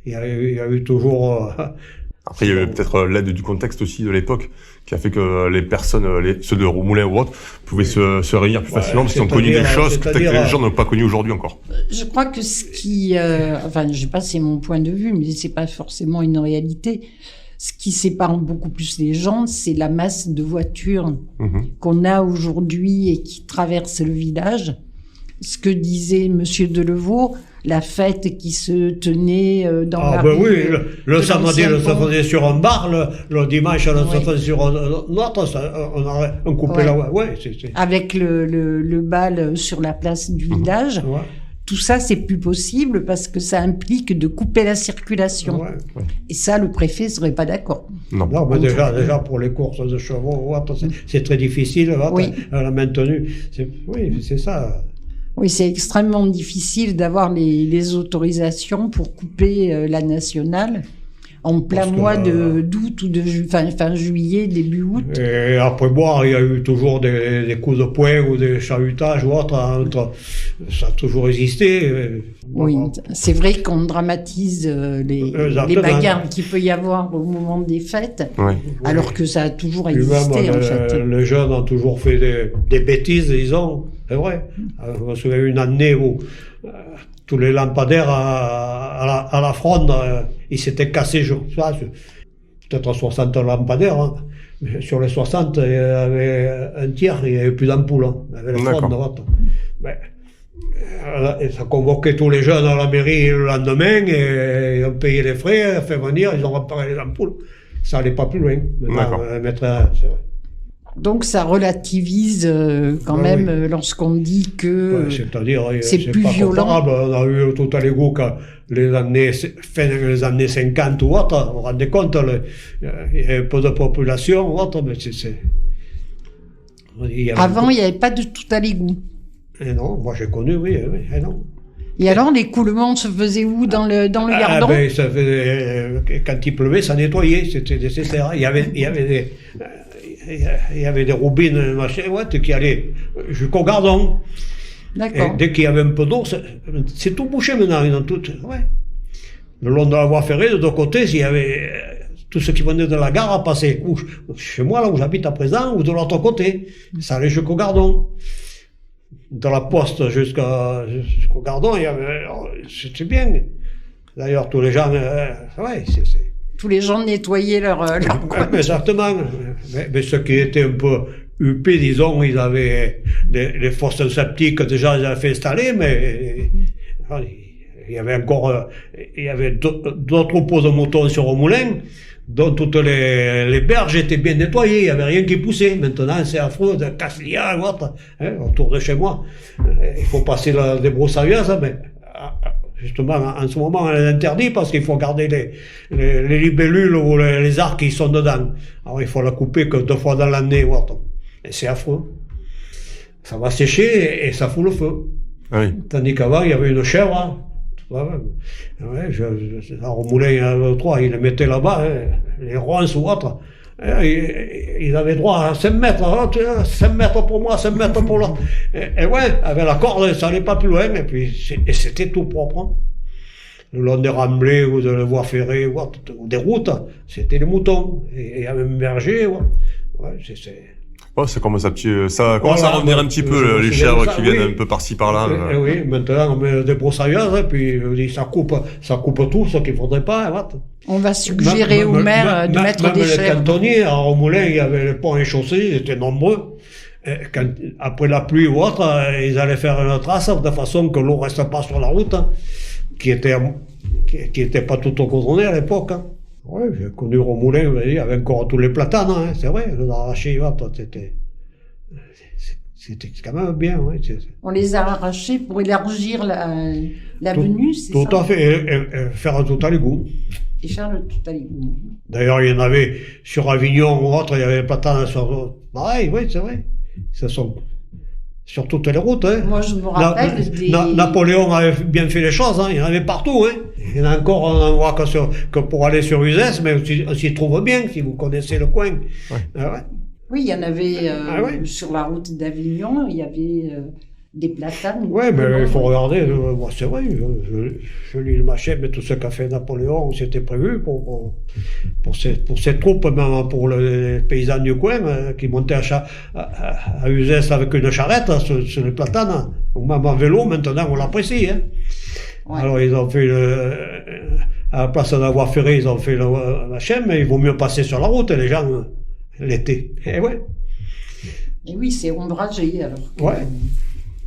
il y a eu toujours... Après, il y avait peut-être l'aide du contexte aussi de l'époque, qui a fait que les personnes, ceux de Romoulin ou autres, pouvaient se réunir plus facilement, parce qu'ils ont connu des choses que peut-être que les gens n'ont pas connues aujourd'hui encore. Je crois que ce qui... enfin, je sais pas si c'est mon point de vue, mais c'est pas forcément une réalité. Ce qui sépare beaucoup plus les gens, c'est la masse de voitures qu'on a aujourd'hui et qui traversent le village. Ce que disait Monsieur Delevaux, la fête qui se tenait dans la rue. Oui, le samedi, on se faisait sur un bar, le dimanche, on se faisait sur un autre, on coupait la... Ouais, avec le bal sur la place du village. Ouais. Tout ça, c'est plus possible parce que ça implique de couper la circulation. Ouais. Et ça, le préfet serait pas d'accord. Non, mais déjà pour les courses de chevaux, c'est très difficile à la maintenue. Oui, c'est ça. Oui, c'est extrêmement difficile d'avoir les autorisations pour couper la nationale en plein mois d'août ou de fin juillet, début août. Et après boire, il y a eu toujours des coups de poing ou des chahutages ou autre. Ça a toujours existé. Oui, c'est vrai qu'on dramatise les bagarres qu'il peut y avoir au moment des fêtes, alors que ça a toujours existé même, en fait. Les jeunes ont toujours fait des bêtises, disons. C'est vrai. Je me souviens une année où tous les lampadaires à la fronde, ils s'étaient cassés, je crois, peut-être 60 lampadaires. Hein. Mais sur les 60, il y avait un tiers, il n'y avait plus d'ampoules. Hein. Il y avait les frondes. Et ça convoquait tous les jeunes à la mairie le lendemain et on payait les frais, on fait venir, ils ont réparé les ampoules. Ça n'allait pas plus loin. C'est vrai. Donc ça relativise quand même lorsqu'on dit que c'est-à-dire, c'est plus pas violent. On a eu tout à l'égo fin des années 50 ou autre, on rendait compte, il y avait peu de population ou autre, mais Avant, il n'y avait pas de tout à l'égout. Et non, moi j'ai connu, oui, et non. Et alors, l'écoulement se faisait où? Dans le Gardon? Quand il pleuvait, ça nettoyait, c'était nécessaire. Il y avait des roubines, machin, qui allaient jusqu'au Gardon. D'accord. Et dès qu'il y avait un peu d'eau, c'est tout bouché maintenant, dans tout. Ouais. Le long de la voie ferrée, de deux côtés, il y avait tout ce qui venait de la gare à passer, ou chez moi, là où j'habite à présent, ou de l'autre côté. Ça allait jusqu'au Gardon. De la poste jusqu'au Gardon, c'était bien. D'ailleurs, tous les gens, tous les gens nettoyaient leur exactement. Mais ceux qui étaient un peu huppés, disons, ils avaient les fosses septiques déjà, ils avaient fait installer, mais il y avait d'autres pots de moutons sur le moulin, dont toutes les berges étaient bien nettoyées, il n'y avait rien qui poussait. Maintenant, c'est affreux, de casse-liens, autour de chez moi. Il faut passer la débroussailleuse, mais justement, en ce moment, elle est interdite parce qu'il faut garder les libellules ou les arcs qui sont dedans. Alors, il faut la couper que 2 fois dans l'année, et c'est affreux. ça va sécher et ça fout le feu. Ah oui. Tandis qu'avant, il y avait une chèvre. Hein. Ouais, à Romoulin 3, ils les mettaient là-bas, hein, les ronces ou autres. Ils avaient droit à 5 mètres. Hein, 5 mètres pour moi, 5 mètres pour l'autre. Et ouais, avec la corde, ça allait pas plus loin. Et puis, c'était tout propre. Hein. Le long des remblais ou de la voie ferrée ou des routes, c'était les moutons. Et il y avait un berger. Ouais, Oh, c'est comme ça, ça commence à revenir un petit peu, les chèvres qui viennent un peu par-ci par-là. Oui, maintenant on met des broussailleuses, et puis ça coupe tout ce qu'il ne faudrait pas. Hein. On va suggérer au maire de mettre des chèvres. Les cantonniers, à Romoulin, il y avait les ponts échaussés, ils étaient nombreux. Et après la pluie ou autre, ils allaient faire une trace de façon que l'eau ne reste pas sur la route, hein, qui était pas tout goudronnée à l'époque. Hein. Oui, j'ai connu Romoulin, il y avait encore tous les platanes, hein, c'est vrai, les arrachés, c'était quand même bien. Ouais, On les a arrachés pour élargir l'avenue, c'est ça? Tout à fait, et faire tout à l'égout. Et faire le tout à l'égout. D'ailleurs, il y en avait sur Avignon ou autre, il y avait les platanes sur... Pareil, oui, c'est vrai. Ce sont sur toutes les routes. Hein. Moi, je me rappelle Napoléon avait bien fait les choses, hein. Il y en avait partout. Hein. Il y en a encore, on n'en voit que pour aller sur Uzès, mais on s'y trouve bien, si vous connaissez le coin. Ouais. Ah ouais. Oui, il y en avait sur la route d'Avignon, il y avait des platanes. Oui, mais il faut regarder, c'est vrai, je lis le machin, mais tout ce qu'a fait Napoléon, c'était prévu pour ses troupes, même pour les paysans du coin, qui montaient à Uzès avec une charrette sur les platanes, ou même en vélo, maintenant on l'apprécie. Hein. Ouais. Alors ils ont fait, à la place de la voie ferrée, ils ont fait le machin, mais il vaut mieux passer sur la route, les gens, l'été. Et ouais. Et oui, c'est ombragé, alors. Ouais.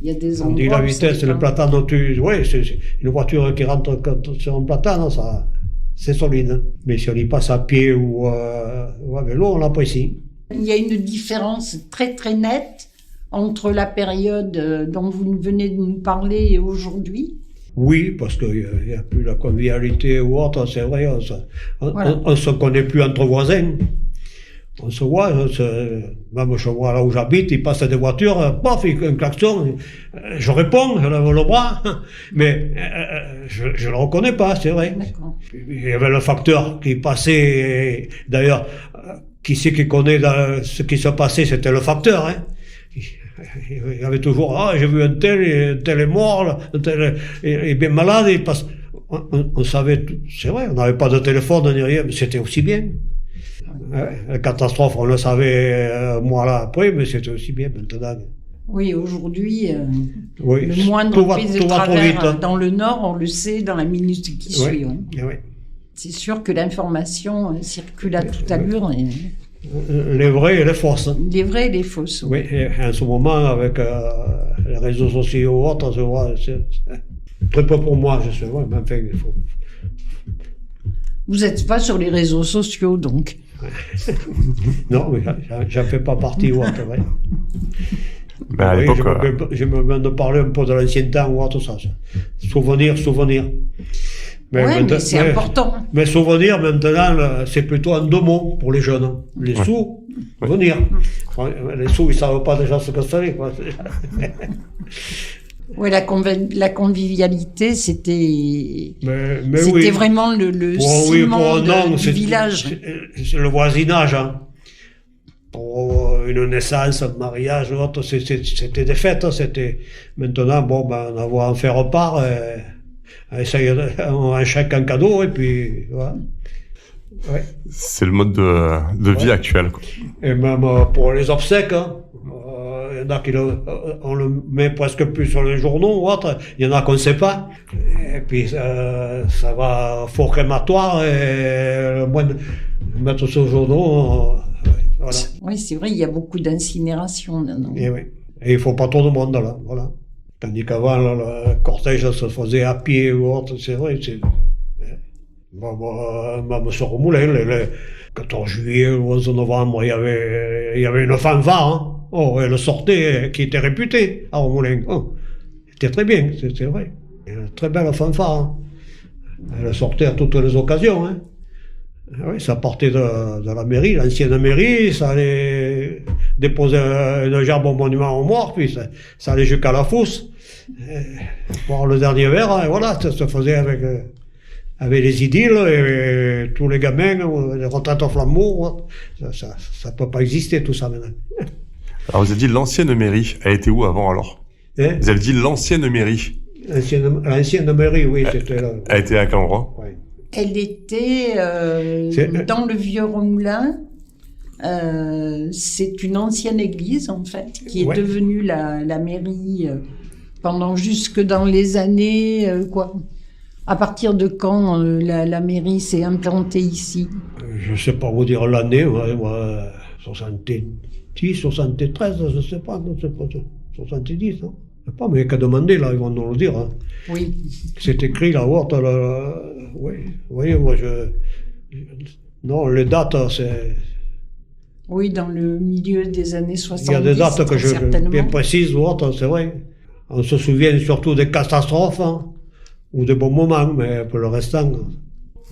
Il y a des endroits. On dit la vitesse, le platane, c'est une voiture qui rentre sur un platane, ça, c'est solide. Mais si on y passe à pied ou à vélo, on l'apprécie. Il y a une différence très très nette entre la période dont vous venez de nous parler et aujourd'hui. Oui, parce qu'il n'y a plus la convivialité ou autre, c'est vrai, on ne se connaît plus entre voisins. On se voit, même je vois là où j'habite, il passe des voitures, paf, un klaxon, je réponds, je lève le bras, mais je ne le reconnais pas, c'est vrai. D'accord. Il y avait le facteur qui passait, d'ailleurs, qui c'est qui connaît ce qui se passait, c'était le facteur, hein. Il y avait toujours, j'ai vu un tel est mort, un tel est bien malade, on savait tout, c'est vrai, on n'avait pas de téléphone ni rien, mais c'était aussi bien. La catastrophe, on le savait un mois là après, mais c'était aussi bien maintenant. Oui, aujourd'hui, le moindre prise de travers dans le Nord, on le sait dans la minute qui suit. Hein. Oui. C'est sûr que l'information circule à toute allure. Les vrais et les fausses. Les vrais et les fausses. Oui, et en ce moment, avec les réseaux sociaux ou autres, je vois, c'est très peu pour moi, je sais, ouais, mais enfin, il faut... Vous n'êtes pas sur les réseaux sociaux, donc. Non, mais j'en fais pas partie ou autre, ouais. Mais à l'époque, je me demande de parler un peu de l'ancien temps ou autre, ça. Souvenir. Mais c'est important. Mais souvenir, maintenant, c'est plutôt en 2 mots pour les jeunes. Les sous, venir. Les sous, ils ne savent pas déjà ce que c'est. Oui, la convivialité, c'était oui. Vraiment le ciment du village. C'est le voisinage. Hein. Pour une naissance, un mariage, autre, c'était des fêtes. C'était maintenant, on va en faire part. On achète un cadeau et puis voilà. Ouais. C'est le mode de vie actuel. Quoi. Et même pour les obsèques, hein, il y en a on le met presque plus sur les journaux ou autre, il y en a qu'on ne sait pas. Et puis ça va faux crématoire et le moins de mettre sur les journaux. Voilà. Oui, c'est vrai, il y a beaucoup d'incinération maintenant. Et oui. Et il ne faut pas trop de monde là. Voilà. Tandis qu'avant, le cortège se faisait à pied ou autre, c'est vrai. Même sur Romoulin, le 14 juillet ou 11 novembre, il y avait une fanfare. Hein. Oh, elle sortait, qui était réputée à Romoulin. Oh, c'était très bien, c'est vrai. Une très belle fanfare. Hein. Elle sortait à toutes les occasions. Hein. Oui, ça partait de la mairie, l'ancienne mairie, ça allait déposer une gerbe au monument aux morts, puis ça allait jusqu'à la fosse. Boire le dernier verre, et voilà, ça se faisait avec les idylles, et tous les gamins, les retraites au flambeau. Ça peut pas exister, tout ça, maintenant. Alors, vous avez dit l'ancienne mairie. Elle était où avant, alors? Hein? Vous avez dit l'ancienne mairie. L'ancienne mairie, oui, c'était là. Elle était à quel endroit? Ouais. Elle était dans le vieux Remoulin. C'est une ancienne église, en fait, qui est devenue la mairie pendant jusque dans les années... À partir de quand la mairie s'est implantée ici? Je sais pas vous dire l'année, moi, 70, 73, je sais pas, non, c'est pas 70, non? Je sais pas, mais il n'y a qu'à demander, là, ils vont nous le dire. Hein. Oui. C'est écrit là-haut, oui, vous voyez, moi, non, les dates, c'est... Oui, dans le milieu des années 70. Il y a des dates que je certainement. bien précises, c'est vrai. On se souvient surtout des catastrophes, hein, ou des bons moments, mais pour le restant,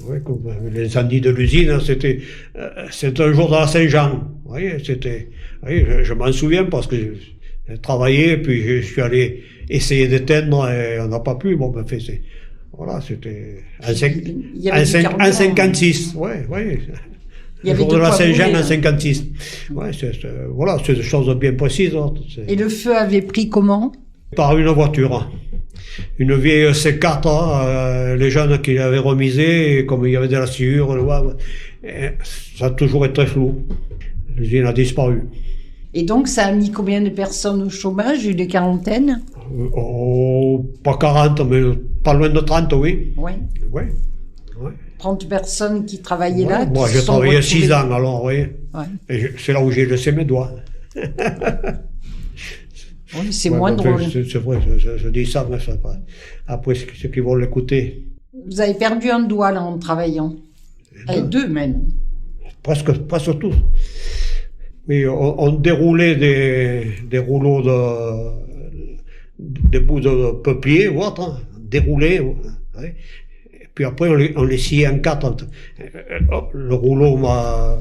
oui, comme l'incendie de l'usine, c'était un jour de la Saint-Jean. Vous voyez, je m'en souviens parce que j'ai travaillé, puis je suis allé essayer d'éteindre et on n'a pas pu. Bon, ben, voilà, c'était en 56. Oui. Le jour de la Saint-Jean en 56. Ouais, voilà, c'est des choses bien précises. Hein, et le feu avait pris comment? Par une voiture. Une vieille C4, les jeunes qui l'avaient remisé, et comme il y avait de la sciure, ça a toujours été très flou. L'usine a disparu. Et donc, ça a mis combien de personnes au chômage? Une quarantaine? Pas 40, mais pas loin de 30, oui. Oui. Ouais. 30 personnes qui travaillaient là. Moi, j'ai travaillé 6 ans, alors, oui. Ouais. Et c'est là où j'ai laissé mes doigts. Oui, c'est moins drôle. C'est vrai, je dis ça, mais ça pas. Après, ceux qui vont l'écouter. Vous avez perdu un doigt, là, en travaillant. Et deux, même. Presque tous. Oui, on déroulait des rouleaux des bouts de papier ou autre, hein, déroulés. Ouais. Et puis après, on les sciait en 4. Le rouleau m'a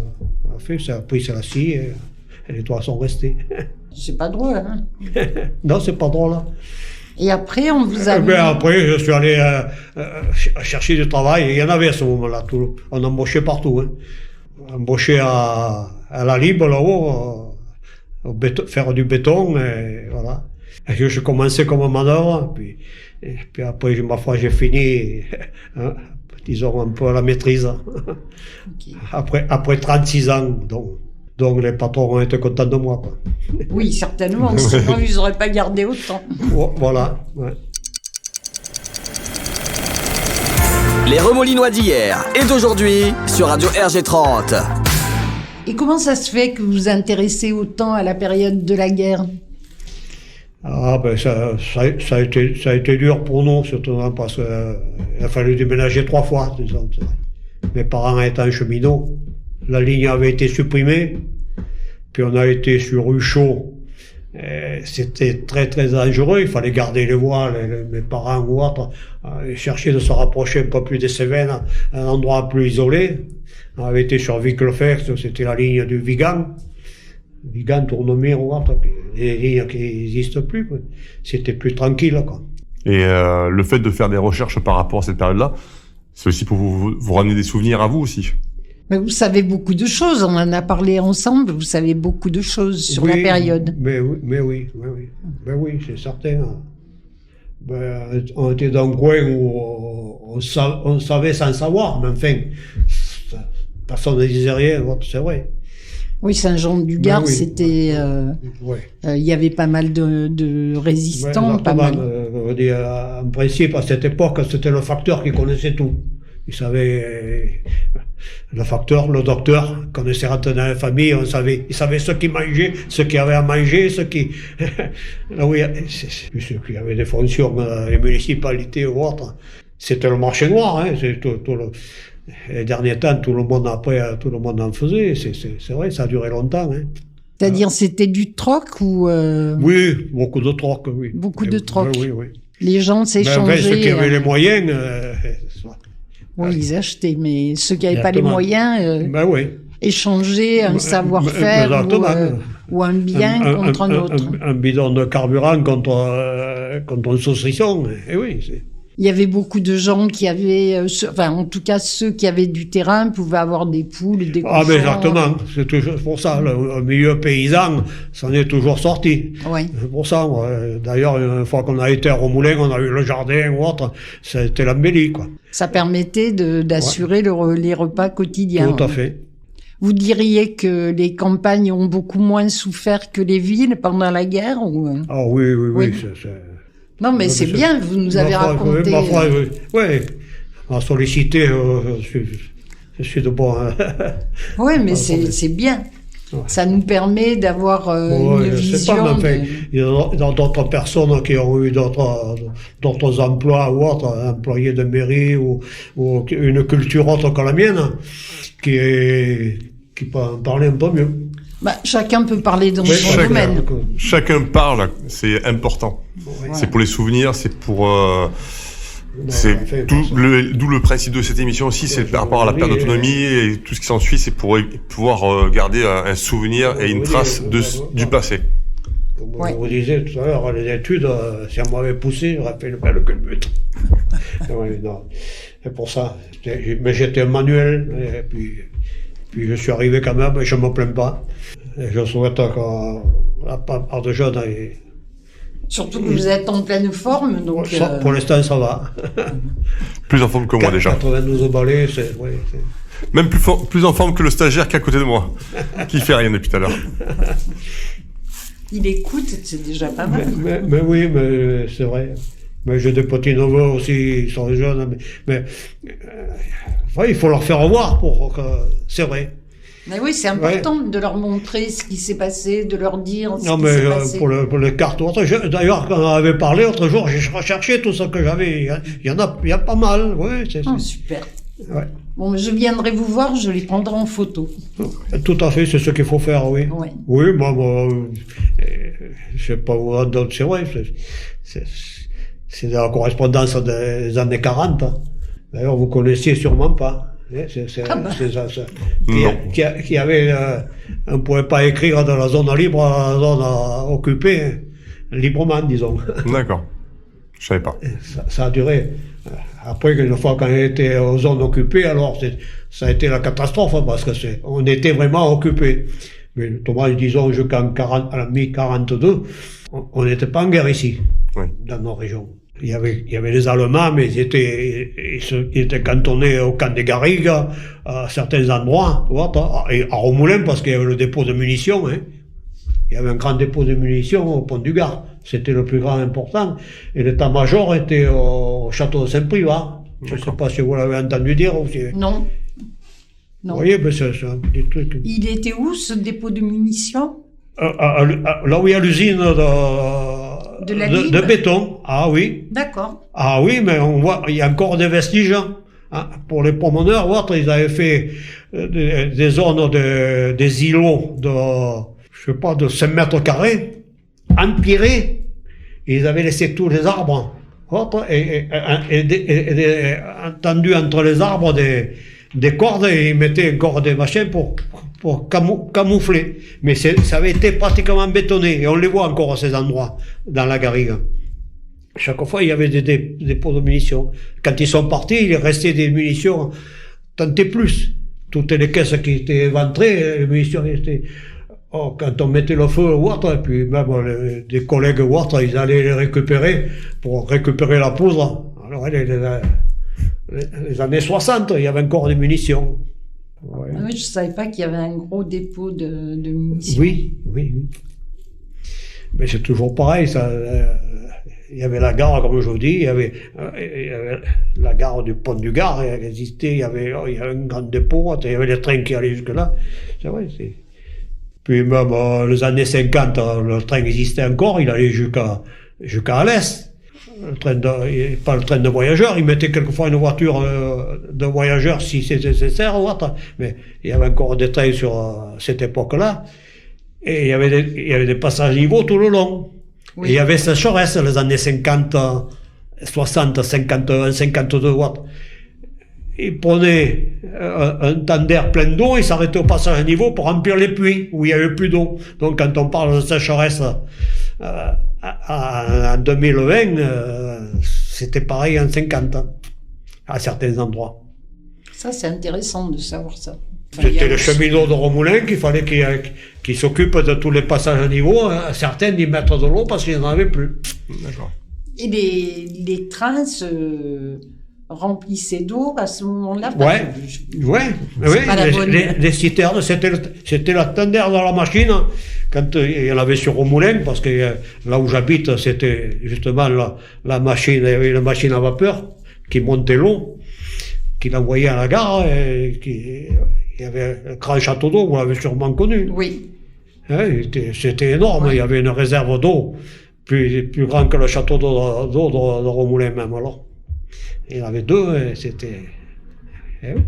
fait, ça a pris la scie et les doigts sont restés. C'est pas drôle, hein? Non, c'est pas drôle. Hein. Et après, on vous a mis... Après, je suis allé chercher du travail. Il y en avait à ce moment-là. On embauchait partout. Hein. On embauchait à la Libre, là-haut, faire du béton, et voilà. Et je commençais comme manœuvre, et puis après, ma foi, j'ai fini, hein, disons, un peu à la maîtrise. Okay. Après 36 ans, donc les patrons ont été contents de moi, quoi. Oui, certainement, sinon ils n'auraient pas gardé autant. Voilà, ouais. Les Remolinois d'hier et d'aujourd'hui sur Radio RG30. Et comment ça se fait que vous vous intéressez autant à la période de la guerre? Ah ben ça a été dur pour nous, surtout parce qu'il a fallu déménager 3 fois. Disons. Mes parents étant cheminots, la ligne avait été supprimée, puis on a été sur Ruchot. C'était très très dangereux, il fallait garder les voies, mes parents ou autres, chercher de se rapprocher un peu plus des Cévennes, un endroit plus isolé. On avait été sur Vic-le-Fer, c'était la ligne du Vigan, Tournemire ou autre, des lignes qui n'existent plus, quoi. C'était plus tranquille, quoi. Et le fait de faire des recherches par rapport à cette période-là, c'est aussi pour vous ramener des souvenirs à vous aussi. Mais vous savez beaucoup de choses, on en a parlé ensemble, vous savez beaucoup de choses sur la période. Mais oui, c'est certain. On était dans un coin où on savait sans savoir, mais enfin, personne ne disait rien, c'est vrai. Oui, Saint-Jean-du-Gard, c'était... il y avait pas mal de résistants, pas mal. En principe, à cette époque, c'était le facteur qui connaissait tout. Il savait... Le facteur, le docteur, connaissait dans la famille, il savait ce qui mangeait, ce qui avait à manger, ceux qui avaient des fonctions, les municipalités ou autres. C'était le marché noir, hein, les derniers temps, tout le monde en faisait, c'est vrai, ça a duré longtemps, hein. C'est-à-dire, c'était du troc ou... Oui, beaucoup de troc, oui. Beaucoup de troc. Oui. Les gens s'échangeaient... Ceux qui avaient les moyens... Oui, ils achetaient, mais ceux qui n'avaient pas les moyens... Ben oui. échanger un savoir-faire ou un bien contre un autre. Un bidon de carburant contre un saucisson. Et oui, il y avait beaucoup de gens qui avaient, en tout cas ceux qui avaient du terrain pouvaient avoir des poules, des cochons. Ah, mais exactement. C'est toujours pour ça. Le milieu paysan, ça en est toujours sorti. Oui. C'est pour ça. D'ailleurs, une fois qu'on a été à Romoulin, on a eu le jardin ou autre, c'était l'embellie, quoi. Ça permettait d'assurer les repas quotidiens. Tout à fait. Vous diriez que les campagnes ont beaucoup moins souffert que les villes pendant la guerre ou... Ah oui. Non, mais c'est bien, vous nous avez raconté. Oui, on a sollicité, je suis de bon. Oui, mais c'est bien. Ouais. Ça nous permet d'avoir une vision. Il y a d'autres personnes qui ont eu d'autres emplois ou autres, employés de mairie ou une culture autre que la mienne, qui peut en parler un peu mieux. Chacun peut parler dans son domaine. Chacun parle, c'est important. Ouais. C'est pour les souvenirs, c'est pour... d'où le principe de cette émission aussi, c'est par rapport à la perte d'autonomie et tout ce qui s'ensuit, c'est pour pouvoir garder un souvenir et une trace du passé. Comme je vous disais tout à l'heure, les études, si on m'avait poussé, j'aurais fait le bel culbute. C'est pour ça. Mais j'étais un manuel, et puis je suis arrivé quand même, et je ne me plains pas. Et je souhaite qu'à part de jeunes... Surtout que vous êtes en pleine forme, donc... Pour l'instant, ça va. Plus en forme que moi, déjà. 92 au balai, c'est... Même plus en forme que le stagiaire qui est à côté de moi, qui fait rien depuis tout à l'heure. Il écoute, c'est déjà pas mal. Mais oui, mais c'est vrai. Mais j'ai des petits neveux aussi, ils sont jeunes. Mais il faut leur faire voir pour que... C'est vrai. Mais oui, c'est important de leur montrer ce qui s'est passé, de leur dire ce qui s'est passé. Pour les cartes d'ailleurs, quand on avait parlé l'autre jour, j'ai recherché tout ce que j'avais. Il y a pas mal. Ouais, super. Ouais. Bon, je viendrai vous voir, je les prendrai en photo. Tout à fait, c'est ce qu'il faut faire, oui. Ouais. Oui, je sais pas où d'autres, c'est vrai. C'est de la correspondance des années 40. D'ailleurs, vous connaissiez sûrement pas. Qui avait, on ne pouvait pas écrire de la zone libre à la zone occupée, librement, disons. D'accord. Je savais pas. Ça a duré. Après, une fois qu'on était aux zones occupées, alors ça a été la catastrophe, parce que on était vraiment occupés. Mais notamment, disons, jusqu'en mi-42, on n'était pas en guerre ici, dans nos régions. Il y avait les Allemands, mais ils étaient cantonnés au camp des Garrigues, à certains endroits, et à Romoulin, parce qu'il y avait le dépôt de munitions, hein. Il y avait un grand dépôt de munitions au pont du Gard. C'était le plus grand important. Et l'état-major était au château de Saint-Privat. Je ne sais pas si vous l'avez entendu dire aussi. Non. Vous voyez, mais c'est un petit truc. Il était où, ce dépôt de munitions? Là où il y a l'usine de béton. Ah oui. D'accord. Ah oui, mais on voit, il y a encore des vestiges. Hein. Pour les promeneurs, ils avaient fait des zones des îlots de 5 mètres carrés, empirés. Ils avaient laissé tous les arbres. Et entendu entre les arbres des cordes, et ils mettaient encore des machins pour camoufler. Mais ça avait été pratiquement bétonné, et on les voit encore à ces endroits, dans la garrigue. Chaque fois, il y avait des dépôts de munitions. Quand ils sont partis, il restait des munitions, tant et plus. Toutes les caisses qui étaient éventrées, les munitions étaient... quand on mettait le feu au water, et puis même des collègues water, ils allaient les récupérer pour récupérer la poudre. Alors, les années 60, il y avait encore des munitions. Ouais. Oui, je ne savais pas qu'il y avait un gros dépôt de munitions. Oui. Mais c'est toujours pareil. Il y avait la gare, comme je vous dis, il y avait la gare du pont du Gard, elle existait, il y avait un grand dépôt, il y avait les trains qui allaient jusque-là. C'est vrai, Puis même les années 50, le train existait encore, il allait jusqu'à Alès. Pas le train de voyageurs, ils mettaient quelquefois une voiture de voyageurs si c'est nécessaire ou autre, mais il y avait encore des trains sur cette époque-là, et il y avait des passages niveaux tout le long. Oui. Et il y avait sécheresse les années 50, 60, 51, 52 watts. il prenait un tender plein d'eau, il s'arrêtait au passage à niveau pour remplir les puits où il y avait plus d'eau. Donc quand on parle de sécheresse en 2020, c'était pareil en 50 ans, à certains endroits. Ça, c'est intéressant de savoir ça. C'était le cheminot de Romoulin qu'il fallait qu'il s'occupe de tous les passages à niveau, certains d'y mettre de l'eau parce qu'ils n'en avaient plus. D'accord. Et les trains se remplissaient d'eau à ce moment-là? Les citernes, c'était la tender dans la machine. Quand il y en avait sur Romoulin, parce que là où j'habite, c'était justement la machine, il y avait une machine à vapeur qui montait l'eau, qui l'envoyait à la gare, il y avait un grand château d'eau, vous l'avez sûrement connu. Oui. C'était énorme, il y avait une réserve d'eau plus grande que le château d'eau de Romoulin même alors. Il y en avait deux, et c'était...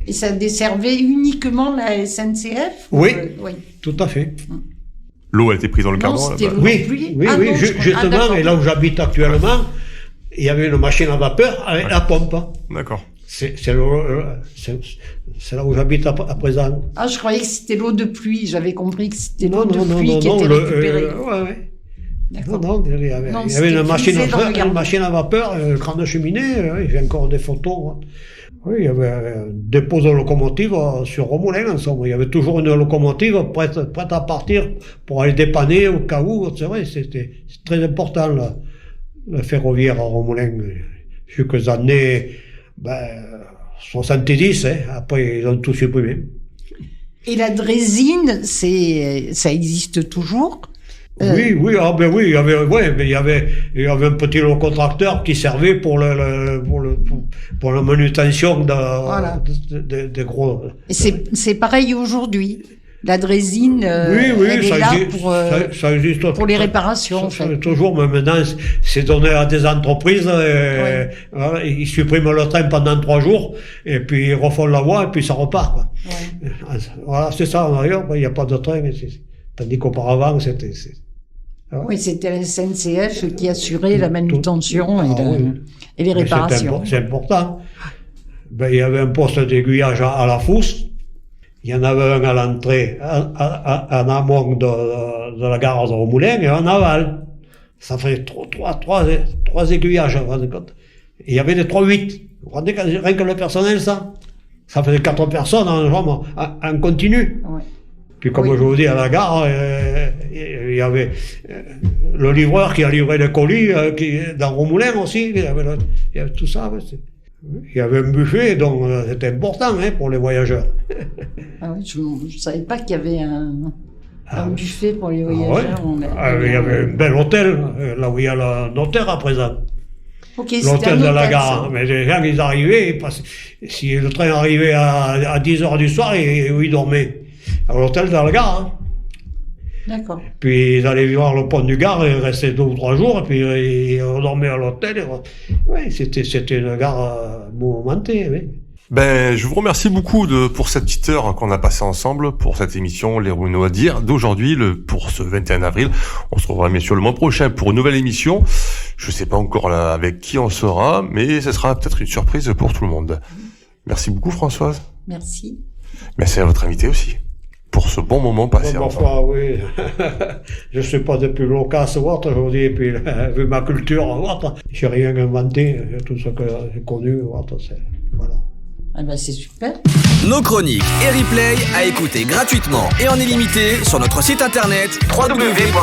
Et ça desservait uniquement la SNCF? Oui, tout à fait. L'eau a été prise dans le Non, cardan c'était là-bas. l'eau de pluie. Oui, justement, et là où j'habite actuellement, il y avait une machine à vapeur avec la pompe. D'accord. C'est là où j'habite à présent. Ah, je croyais que c'était l'eau de pluie. J'avais compris que c'était l'eau de pluie qui était récupérée. Non, il y avait une machine à vapeur, une grande cheminée, j'ai encore des photos. Oui, il y avait un dépôt de locomotive sur Romoulin, en somme. Il y avait toujours une locomotive prête à partir pour aller dépanner au cas où. C'est vrai, c'est très important, le ferroviaire à Romoulin. Quelques années, 70, après ils ont tout supprimé. Et la drésine, ça existe toujours? Oui, il y avait un petit locotracteur qui servait pour la manutention des gros. Et c'est pareil aujourd'hui. La drésine, elle est là ça existe pour les réparations. Toujours, mais maintenant, c'est donné à des entreprises. Voilà, ils suppriment le train pendant 3 jours, et puis ils refont la voie, et puis ça repart. Quoi. Ouais. Voilà, c'est ça. D'ailleurs, il n'y a pas de train. Tandis qu'auparavant, c'était... Oui, c'était la SNCF qui assurait la manutention et les réparations. C'est important. Il y avait un poste d'aiguillage à la Fousse. Il y en avait un à l'entrée, en amont de la gare de Romoulin, et en aval. Ça fait 3 aiguillages, vous vous rendez compte. Et il y avait des 3-8. Vous vous rendez compte, rien que le personnel, ça faisait 4 personnes en continu. Ouais. Puis comme je vous dis, à la gare, il y avait le livreur qui a livré les colis, dans Romoulin aussi, il y avait tout ça. Il y avait un buffet, donc c'était important pour les voyageurs. Ah oui, je ne savais pas qu'il y avait un buffet pour les voyageurs. Il y avait un bel hôtel, là où il y a le notaire à présent. Okay, l'hôtel de la gare. Mais les gens, ils arrivaient, si le train arrivait à 10h du soir, ils dormaient à l'hôtel de la gare. D'accord. Puis ils allaient voir le pont du Gard, ils restaient 2 ou 3 jours, et puis ils dormaient à l'hôtel. Oui, c'était une gare mouvementée. Oui. Je vous remercie beaucoup pour cette petite heure qu'on a passée ensemble pour cette émission Les Romouillois d'hier, d'aujourd'hui, pour ce 21 avril. On se retrouvera bien sûr le mois prochain pour une nouvelle émission. Je sais pas encore là avec qui on sera, mais ce sera peut-être une surprise pour tout le monde. Merci beaucoup Françoise. Merci. Merci à votre invité aussi pour ce bon moment passé ensemble. Oui. Je suis pas depuis loquace, je vous dis, et puis vu ma culture, j'ai rien inventé, tout ce que j'ai connu, voilà. Ah c'est super. Nos chroniques et replays à écouter gratuitement et en illimité sur notre site internet www.